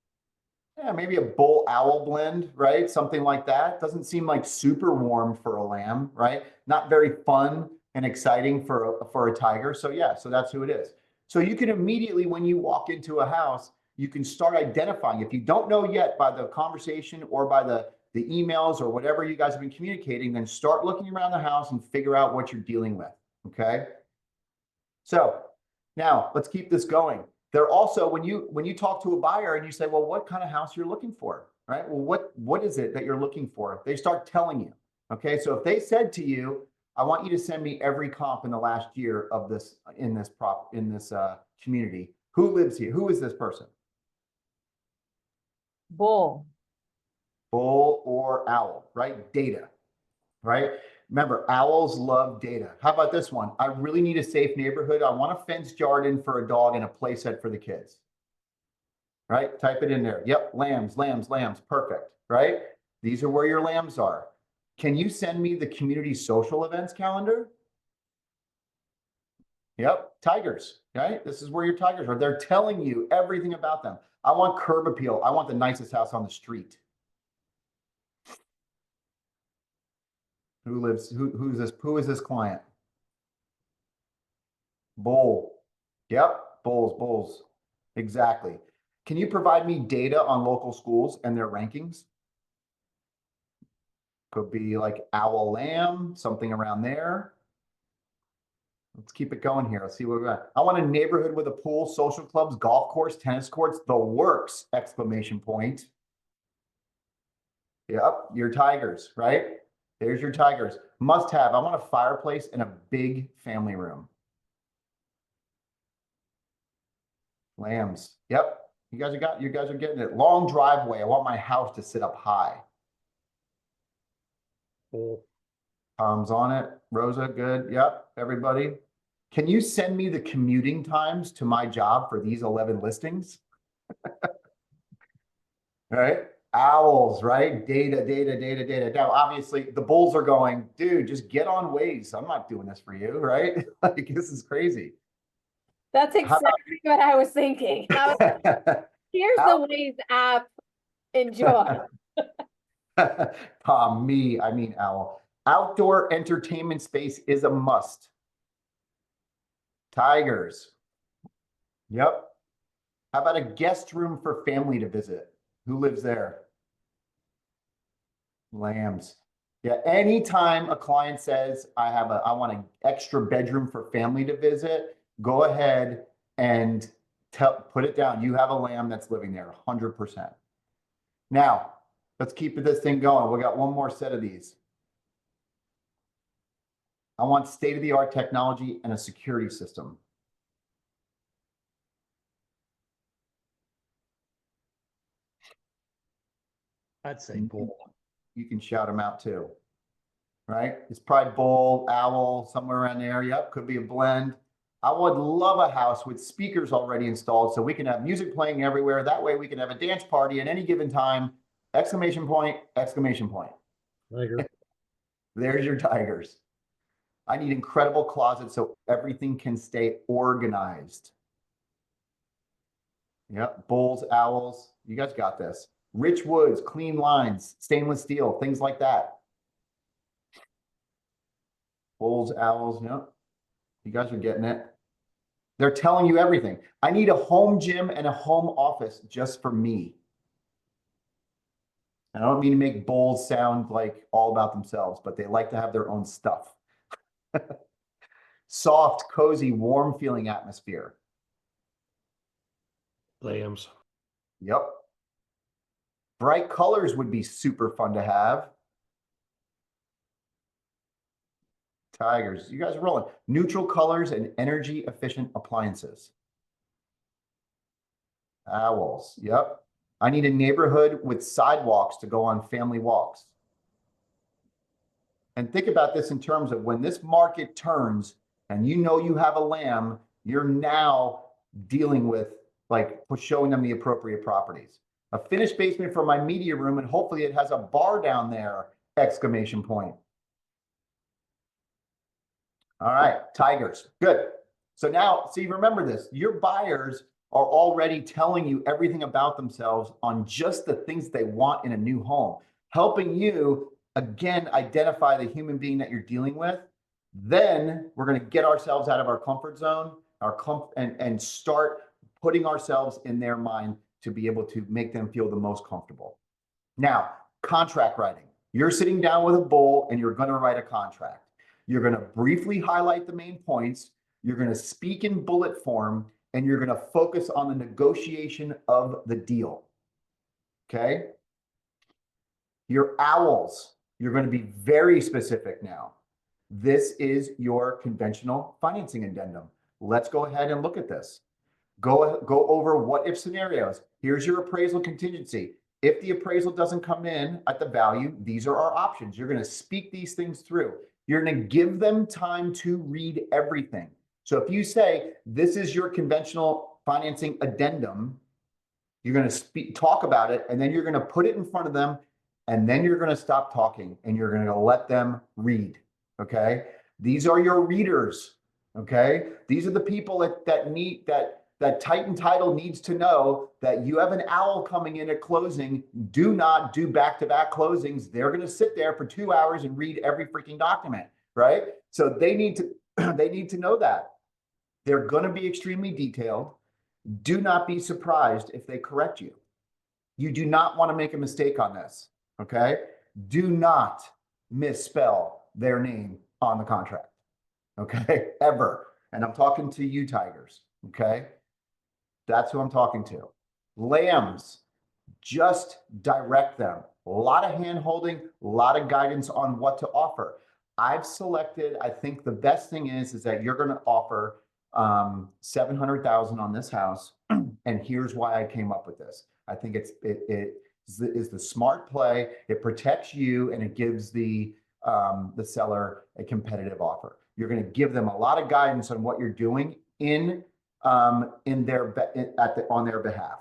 yeah, maybe a bull owl blend, right? Something like that. Doesn't seem like super warm for a lamb, right? Not very fun and exciting for a tiger. So yeah, so that's who it is. So you can immediately, when you walk into a house, you can start identifying. If you don't know yet by the conversation or by the emails or whatever you guys have been communicating, then start looking around the house and figure out what you're dealing with. Okay. So now let's keep this going. They're also, when you talk to a buyer and you say, well, what kind of house you're looking for, right? Well, what is it that you're looking for? They start telling you. Okay. So if they said to you, I want you to send me every comp in the last year of this, in this community, who lives here? Who is this person? Bull. Bull or owl, right? Data, right? Remember, owls love data. How about this one? I really need a safe neighborhood. I want a fenced garden for a dog and a play set for the kids. Right? Type it in there. Yep, lambs, lambs, lambs. Perfect, right? These are where your lambs are. Can you send me the community social events calendar? Yep, tigers, right? This is where your tigers are. They're telling you everything about them. I want curb appeal. I want the nicest house on the street. Who is this client? Bull. Yep, bulls. Exactly. Can you provide me data on local schools and their rankings? Could be like owl lamb, something around there. Let's keep it going here. Let's see what we got. I want a neighborhood with a pool, social clubs, golf course, tennis courts, the works, exclamation point. Yep, your tigers, right? There's your tigers. Must have. I want a fireplace and a big family room. Lambs. Yep. You guys are getting it. Long driveway. I want my house to sit up high. Bull. Tom's on it. Rosa, good. Yep. Everybody. Can you send me the commuting times to my job for these 11 listings? All right. Owls, right? Data. Now, obviously, the bulls are going, dude, just get on Waze. I'm not doing this for you, right? Like, this is crazy. That's exactly what I was thinking. Here's the Waze app. Enjoy. I mean owl. Outdoor entertainment space is a must. Tigers. Yep. How about a guest room for family to visit? Who lives there? Lambs. Yeah, anytime a client says, I want an extra bedroom for family to visit, go ahead and put it down. You have a lamb that's living there, 100%. Now, let's keep this thing going. We got one more set of these. I want state-of-the-art technology and a security system. I'd say bull. You can shout them out too, right? It's probably bull, owl, somewhere around there. Yep, could be a blend. I would love a house with speakers already installed so we can have music playing everywhere. That way we can have a dance party at any given time. Exclamation point, exclamation point. Tiger. There's your tigers. I need incredible closets so everything can stay organized. Yep, bulls, owls, you guys got this. Rich woods, clean lines, stainless steel, things like that. Bulls, owls, yep. You guys are getting it. They're telling you everything. I need a home gym and a home office just for me. I don't mean to make bulls sound like all about themselves, but they like to have their own stuff. Soft, cozy, warm feeling atmosphere. Lambs. Yep. Bright colors would be super fun to have. Tigers, you guys are rolling. Neutral colors and energy efficient appliances. Owls. Yep. I need a neighborhood with sidewalks to go on family walks. And think about this in terms of when this market turns and you know you have a lamb, you're now dealing with like showing them the appropriate properties. A finished basement for my media room, and hopefully it has a bar down there, exclamation point. All right, tigers, good. So now, see, remember this, your buyers are already telling you everything about themselves on just the things they want in a new home, helping you, again, identify the human being that you're dealing with. Then we're going to get ourselves out of our comfort zone, and start putting ourselves in their mind to be able to make them feel the most comfortable. Now, contract writing. You're sitting down with a bull and you're going to write a contract. You're going to briefly highlight the main points. You're going to speak in bullet form, and you're going to focus on the negotiation of the deal. Okay? Your owls, you're going to be very specific now. This is your conventional financing addendum. Let's go ahead and look at this. Go over what if scenarios. Here's your appraisal contingency. If the appraisal doesn't come in at the value, these are our options. You're going to speak these things through. You're going to give them time to read everything. So if you say, this is your conventional financing addendum, you're going to talk about it, and then you're going to put it in front of them, and then you're going to stop talking, and you're going to let them read, okay? These are your readers, okay? These are the people that Titan Title needs to know that you have an owl coming in at closing. Do not do back-to-back closings. They're going to sit there for 2 hours and read every freaking document, right? So they need to know that. They're going to be extremely detailed. Do not be surprised if they correct you. You do not want to make a mistake on this, okay? Do not misspell their name on the contract, okay? Ever. And I'm talking to you, Tigers, okay? That's who I'm talking to. Lambs, just direct them. A lot of hand-holding, a lot of guidance on what to offer. I've selected, I think the best thing is that you're going to offer $700,000 on this house, and here's why I came up with this. I think it is the smart play. It protects you, and it gives the seller a competitive offer. You're going to give them a lot of guidance on what you're doing on their behalf.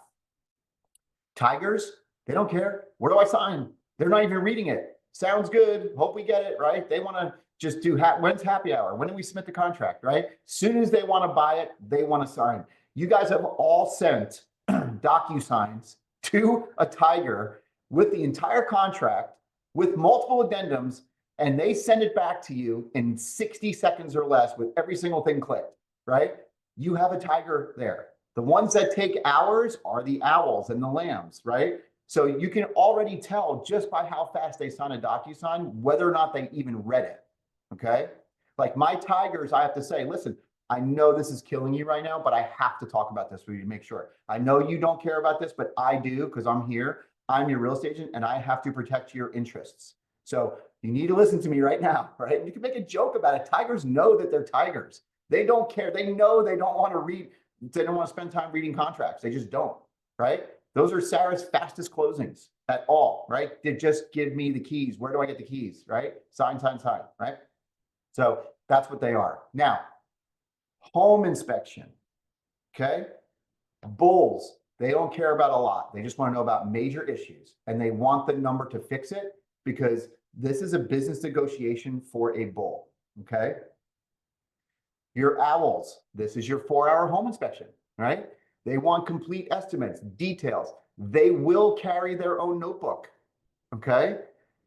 Tigers, they don't care. Where do I sign? They're not even reading it. Sounds good. Hope we get it, right? They want to just do, when's happy hour? When do we submit the contract, right? Soon as they want to buy it, they want to sign. You guys have all sent DocuSigns to a Tiger with the entire contract, with multiple addendums, and they send it back to you in 60 seconds or less with every single thing clicked, right? You have a Tiger there. The ones that take hours are the owls and the lambs, right? So you can already tell just by how fast they sign a DocuSign whether or not they even read it, okay? Like my Tigers, I have to say, listen, I know this is killing you right now, but I have to talk about this for you to make sure. I know you don't care about this, but I do because I'm here. I'm your real estate agent, and I have to protect your interests. So you need to listen to me right now, right? You can make a joke about it. Tigers know that they're Tigers. They don't care. They know they don't want to read. They don't want to spend time reading contracts. They just don't, right? Those are Sarah's fastest closings at all, right? They just give me the keys. Where do I get the keys, right? Sign, sign, sign, right? So that's what they are. Now, home inspection, okay? Bulls, they don't care about a lot. They just want to know about major issues, and they want the number to fix it because this is a business negotiation for a bull, okay? Your owls, this is your 4-hour home inspection, right? They want complete estimates, details. They will carry their own notebook, okay?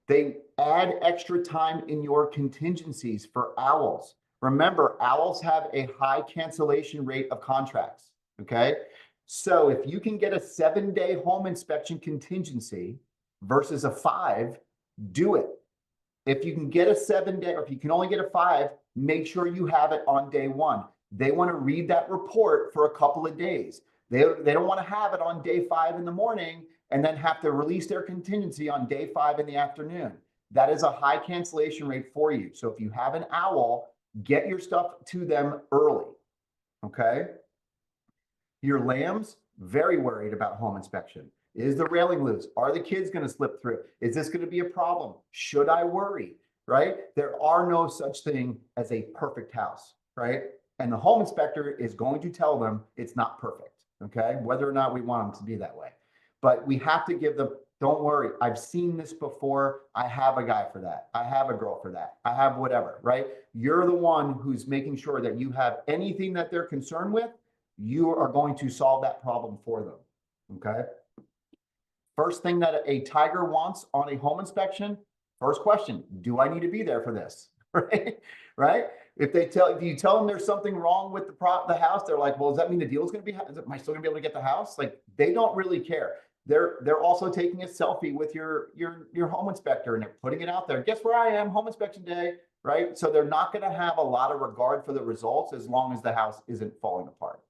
They add extra time in your contingencies for owls. Remember, owls have a high cancellation rate of contracts, okay? So if you can get a 7-day home inspection contingency versus a 5, do it. If you can get a 7-day, or if you can only get a 5, make sure you have it on day 1. They want to read that report for a couple of days. They don't want to have it on day 5 in the morning and then have to release their contingency on day 5 in the afternoon. That is a high cancellation rate for you. So if you have an owl, get your stuff to them early, okay? Your lambs, very worried about home inspection. Is the railing loose? Are the kids going to slip through? Is this going to be a problem? Should I worry? Right? There are no such thing as a perfect house, right? And the home inspector is going to tell them it's not perfect, okay? Whether or not we want them to be that way. But we have to give them, don't worry, I've seen this before. I have a guy for that. I have a girl for that. I have whatever, right? You're the one who's making sure that you have anything that they're concerned with, you are going to solve that problem for them, okay? First thing that a tiger wants on a home inspection, first question, do I need to be there for this? Right? Right? If you tell them there's something wrong with the house, they're like, well, does that mean the deal's going to be, am I still going to be able to get the house? Like, they don't really care. They're also taking a selfie with your home inspector and they're putting it out there. Guess where I am? Home inspection day, right? So they're not going to have a lot of regard for the results as long as the house isn't falling apart.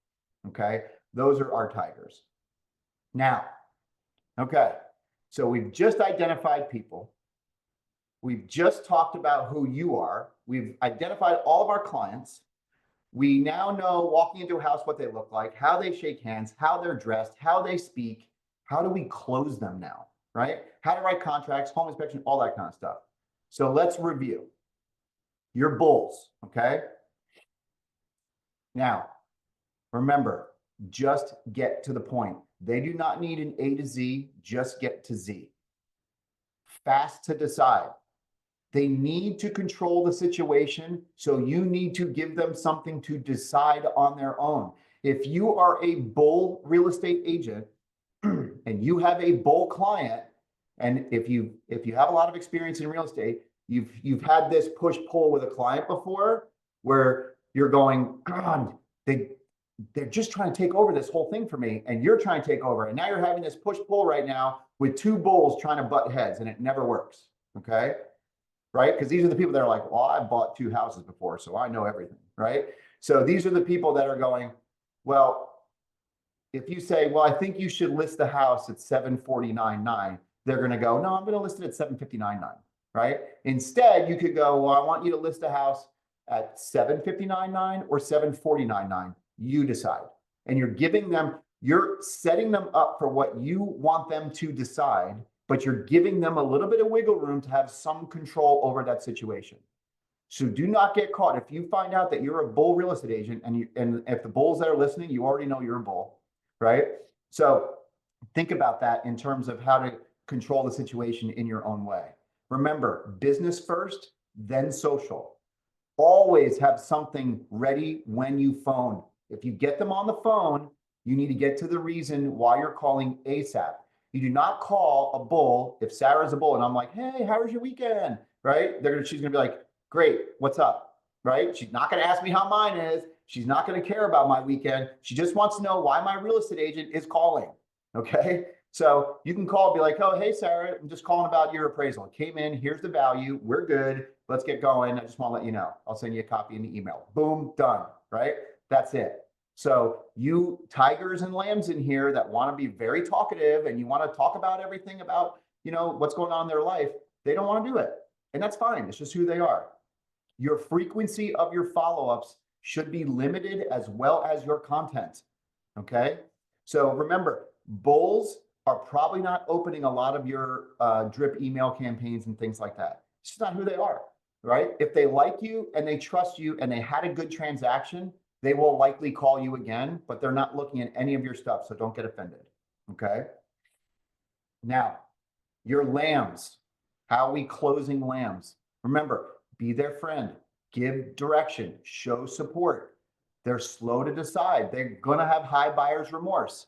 Okay? Those are our tigers. Now, okay, so we've just identified people. We've just talked about who you are. We've identified all of our clients. We now know walking into a house what they look like, how they shake hands, how they're dressed, how they speak. How do we close them now, right? How to write contracts, home inspection, all that kind of stuff. So let's review. Your bulls, okay? Now, remember, just get to the point. They do not need an A to Z, just get to Z. Fast to decide. They need to control the situation, so you need to give them something to decide on their own. If you are a bull real estate agent and you have a bull client, and if you have a lot of experience in real estate, you've had this push-pull with a client before where you're going, God, they're just trying to take over this whole thing for me, and you're trying to take over. And now you're having this push-pull right now with two bulls trying to butt heads, and it never works, okay? Right? Because these are the people that are like, well, I bought two houses before, so I know everything, right? So these are the people that are going, well, if you say, well, I think you should list the house at 749.9, they're going to go, no, I'm going to list it at 759.9, right? Instead, you could go, well, I want you to list the house at 759.9 or 749.9. You decide. And you're setting them up for what you want them to decide, but you're giving them a little bit of wiggle room to have some control over that situation. So do not get caught. If you find out that you're a bull real estate agent, and if the bulls that are listening, you already know you're a bull, right? So think about that in terms of how to control the situation in your own way. Remember, business first, then social. Always have something ready when you phone. If you get them on the phone, you need to get to the reason why you're calling ASAP. You do not call a bull. If Sarah's a bull and I'm like, hey, how was your weekend? Right? She's going to be like, great, what's up? Right? She's not going to ask me how mine is. She's not going to care about my weekend. She just wants to know why my real estate agent is calling. Okay? So you can call and be like, oh, hey, Sarah, I'm just calling about your appraisal. It came in. Here's the value. We're good. Let's get going. I just want to let you know. I'll send you a copy in the email. Boom, done. Right? That's it. So you tigers and lambs in here that want to be very talkative and you want to talk about everything about, what's going on in their life, they don't want to do it. And that's fine. It's just who they are. Your frequency of your follow-ups should be limited as well as your content. Okay? So remember, bulls are probably not opening a lot of your drip email campaigns and things like that. It's just not who they are, right? If they like you and they trust you and they had a good transaction, they will likely call you again, but they're not looking at any of your stuff, so don't get offended, okay? Now, your lambs. How are we closing lambs? Remember, be their friend, give direction, show support. They're slow to decide. They're gonna have high buyer's remorse.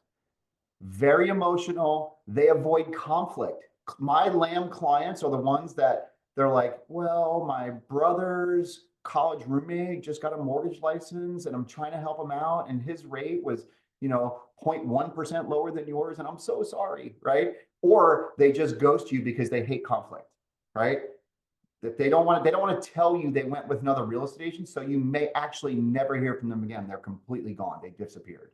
Very emotional. They avoid conflict. My lamb clients are the ones that they're like, well, my brother's college roommate just got a mortgage license and I'm trying to help him out. And his rate was, 0.1% lower than yours. And I'm so sorry, right? Or they just ghost you because they hate conflict, right? That they don't want to tell you they went with another real estate agent. So you may actually never hear from them again. They're completely gone. They disappeared.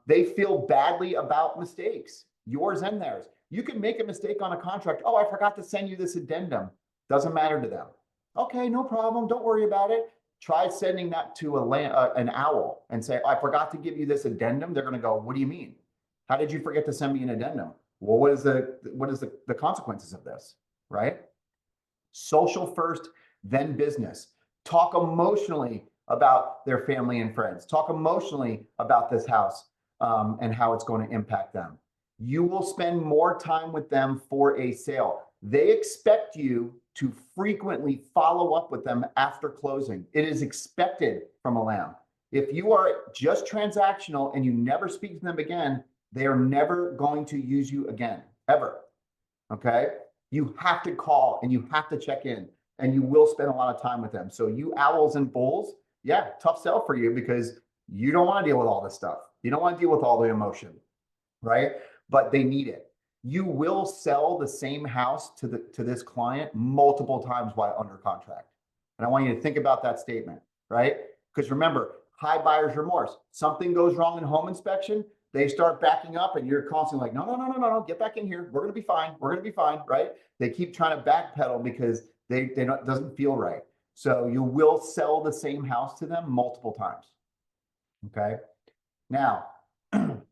They feel badly about mistakes, yours and theirs. You can make a mistake on a contract. Oh, I forgot to send you this addendum. Doesn't matter to them. Okay, no problem. Don't worry about it. Try sending that to an owl and say, I forgot to give you this addendum. They're going to go, what do you mean? How did you forget to send me an addendum? Well, what is the consequences of this, right? Social first, then business. Talk emotionally about their family and friends. Talk emotionally about this house and how it's going to impact them. You will spend more time with them for a sale. They expect you to frequently follow up with them after closing. It is expected from a lamb. If you are just transactional and you never speak to them again, they are never going to use you again, ever. Okay? You have to call and you have to check in, and you will spend a lot of time with them. So you owls and bulls, yeah, tough sell for you because you don't want to deal with all this stuff. You don't want to deal with all the emotion, right? But they need it. You will sell the same house to this client multiple times while under contract. And I want you to think about that statement, right? Because remember, high buyer's remorse. Something goes wrong in home inspection, they start backing up and you're constantly like, no, get back in here. We're going to be fine. We're going to be fine, right? They keep trying to backpedal because it doesn't feel right. So you will sell the same house to them multiple times. Okay. Now,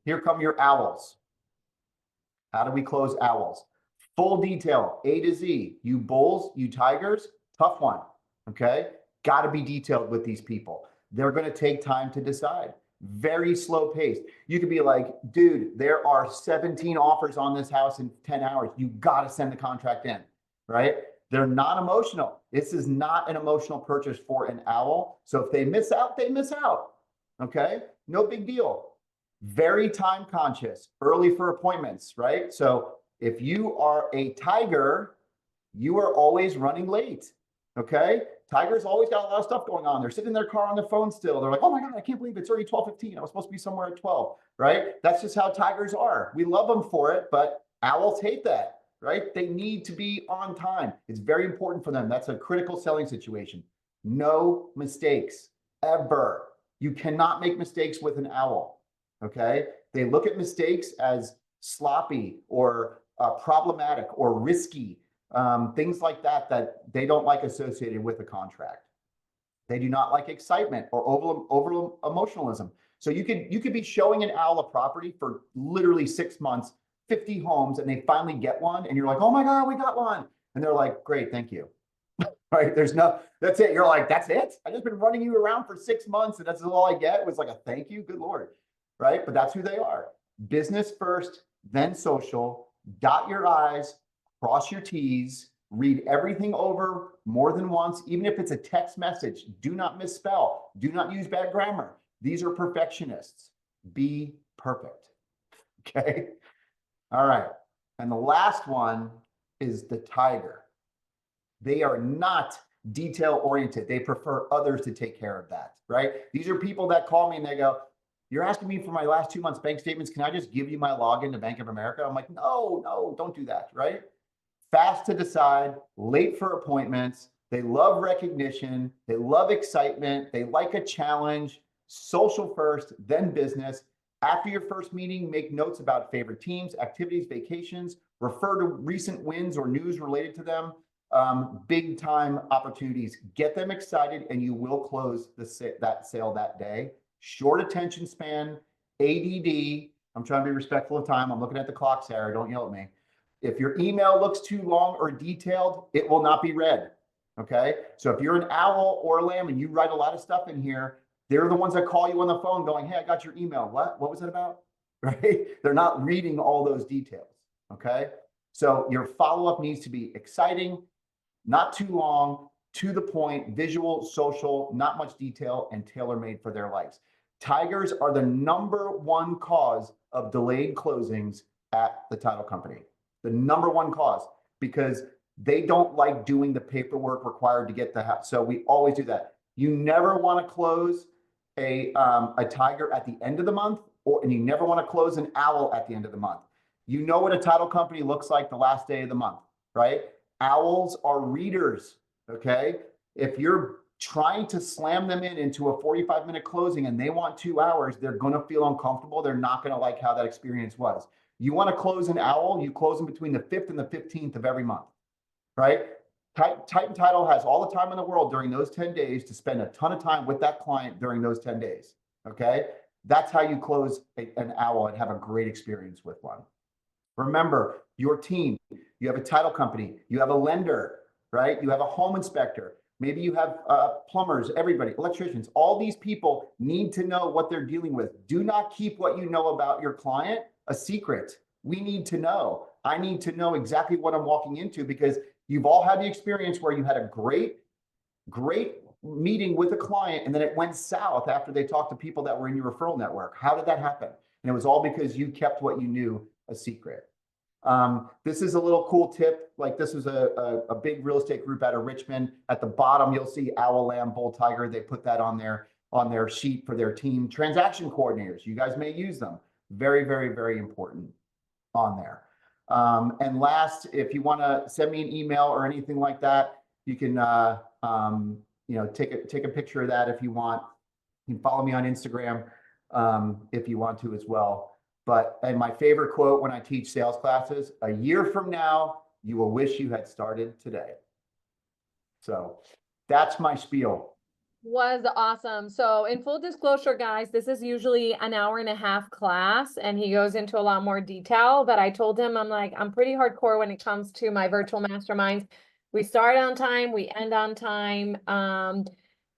here come your owls. How do we close owls? Full detail, A to Z. You bulls, you tigers, tough one. Okay. Got to be detailed with these people. They're going to take time to decide. Very slow paced. You could be like, dude, there are 17 offers on this house in 10 hours. You got to send the contract in, right? They're not emotional. This is not an emotional purchase for an owl. So if they miss out, they miss out. Okay. No big deal. Very time conscious, early for appointments, right? So if you are a tiger, you are always running late. Okay. Tigers always got a lot of stuff going on. They're sitting in their car on their phone still. They're like, oh my God, I can't believe it's already 12:15. I was supposed to be somewhere at 12, right? That's just how tigers are. We love them for it, but owls hate that, right? They need to be on time. It's very important for them. That's a critical selling situation. No mistakes, ever. You cannot make mistakes with an owl, okay? They look at mistakes as sloppy or problematic or risky. Things like that they don't like associated with a contract. They do not like excitement or over emotionalism. So you could be showing an owl a property for literally 6 months, 50 homes, and they finally get one, and you're like, oh my God, we got one. And they're like, great, thank you. Right? That's it. You're like, that's it? I just been running you around for 6 months, and that's all I get was like a thank you. Good Lord. Right? But that's who they are. Business first, then social. Dot your I's, cross your T's, read everything over more than once, even if it's a text message. Do not misspell. Do not use bad grammar. These are perfectionists. Be perfect. Okay? All right. And the last one is the tiger. They are not detail oriented. They prefer others to take care of that, right? These are people that call me and they go, you're asking me for my last 2 months bank statements. Can I just give you my login to Bank of America? I'm like, no, don't do that, right? Fast to decide, late for appointments. They love recognition. They love excitement. They like a challenge. Social first, then business. After your first meeting, make notes about favorite teams, activities, vacations. Refer to recent wins or news related to them. Big time opportunities. Get them excited and you will close that sale that day. Short attention span, ADD. I'm trying to be respectful of time. I'm looking at the clock, Sarah. Don't yell at me. If your email looks too long or detailed, it will not be read. Okay. So if you're an owl or a lamb and you write a lot of stuff in here, they're the ones that call you on the phone going, hey, I got your email. What was it about? Right? They're not reading all those details. Okay. So your follow-up needs to be exciting, not too long, to the point, visual, social, not much detail, and tailor-made for their lives. Tigers are the #1 cause of delayed closings at the title company. The #1 cause, because they don't like doing the paperwork required to get the house. So we always do that. You never want to close a tiger at the end of the month, and you never want to close an owl at the end of the month. You know what a title company looks like the last day of the month, right? Owls are readers, okay? If you're trying to slam them into a 45-minute closing and they want 2 hours, they're going to feel uncomfortable. They're not going to like how that experience was. You want to close an owl, you close them between the 5th and the 15th of every month, right? Titan Title has all the time in the world during those 10 days to spend a ton of time with that client during those 10 days. Okay. That's how you close an owl and have a great experience with one. Remember, your team, you have a title company, you have a lender, right? You have a home inspector. Maybe you have plumbers, everybody, electricians. All these people need to know what they're dealing with. Do not keep what you know about your client a secret. We need to know. I need to know exactly what I'm walking into, because you've all had the experience where you had a great meeting with a client and then it went south after they talked to people that were in your referral network. How did that happen? And it was all because you kept what you knew a secret. This is a little cool tip. Like, this is a big real estate group out of Richmond. At the bottom, you'll see owl, lamb, bull, tiger. They put that on their sheet for their team. Transaction coordinators, you guys may use them. Very, very, very important on there. And last, if you want to send me an email or anything like that, you can take a picture of that if you want. You can follow me on Instagram if you want to as well. And my favorite quote when I teach sales classes: a year from now, you will wish you had started today. So that's my spiel. Was awesome. So in full disclosure, guys, this is usually an hour and a half class, and he goes into a lot more detail. But I told him, I'm like, I'm pretty hardcore when it comes to my virtual masterminds. We start on time, we end on time.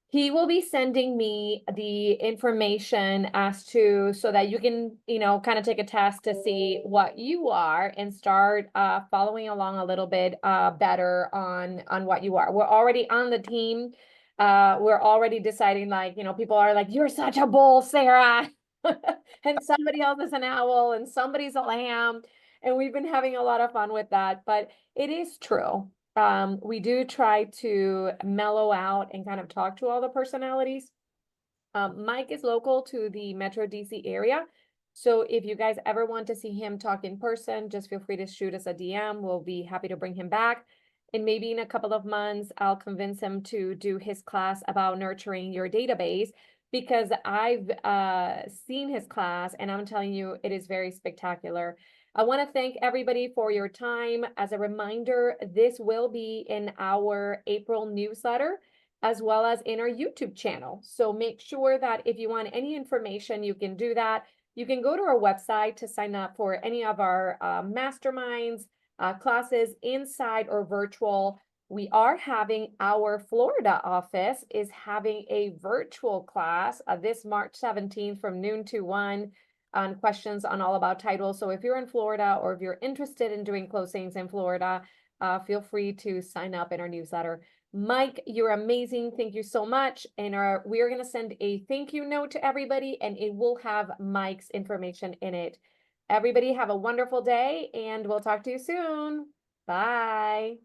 He will be sending me the information so that you can, kind of take a test to see what you are and start following along a little bit better on what you are. We're already on the team. We're already deciding, people are like, you're such a bull, Sarah. And somebody else is an owl and somebody's a lamb. And we've been having a lot of fun with that, but it is true. We do try to mellow out and kind of talk to all the personalities. Mike is local to the Metro DC area. So if you guys ever want to see him talk in person, just feel free to shoot us a DM. We'll be happy to bring him back. And maybe in a couple of months, I'll convince him to do his class about nurturing your database, because I've seen his class and I'm telling you, it is very spectacular. I want to thank everybody for your time. As a reminder, this will be in our April newsletter, as well as in our YouTube channel. So make sure that if you want any information, you can do that. You can go to our website to sign up for any of our masterminds, classes inside or virtual. We are having our Florida office is having a virtual class this March 17th from noon to 1 on questions on all about title. So if you're in Florida or if you're interested in doing closings in Florida, feel free to sign up in our newsletter. Mike, you're amazing. Thank you so much. And we are going to send a thank you note to everybody, and it will have Mike's information in it. Everybody have a wonderful day, and we'll talk to you soon. Bye.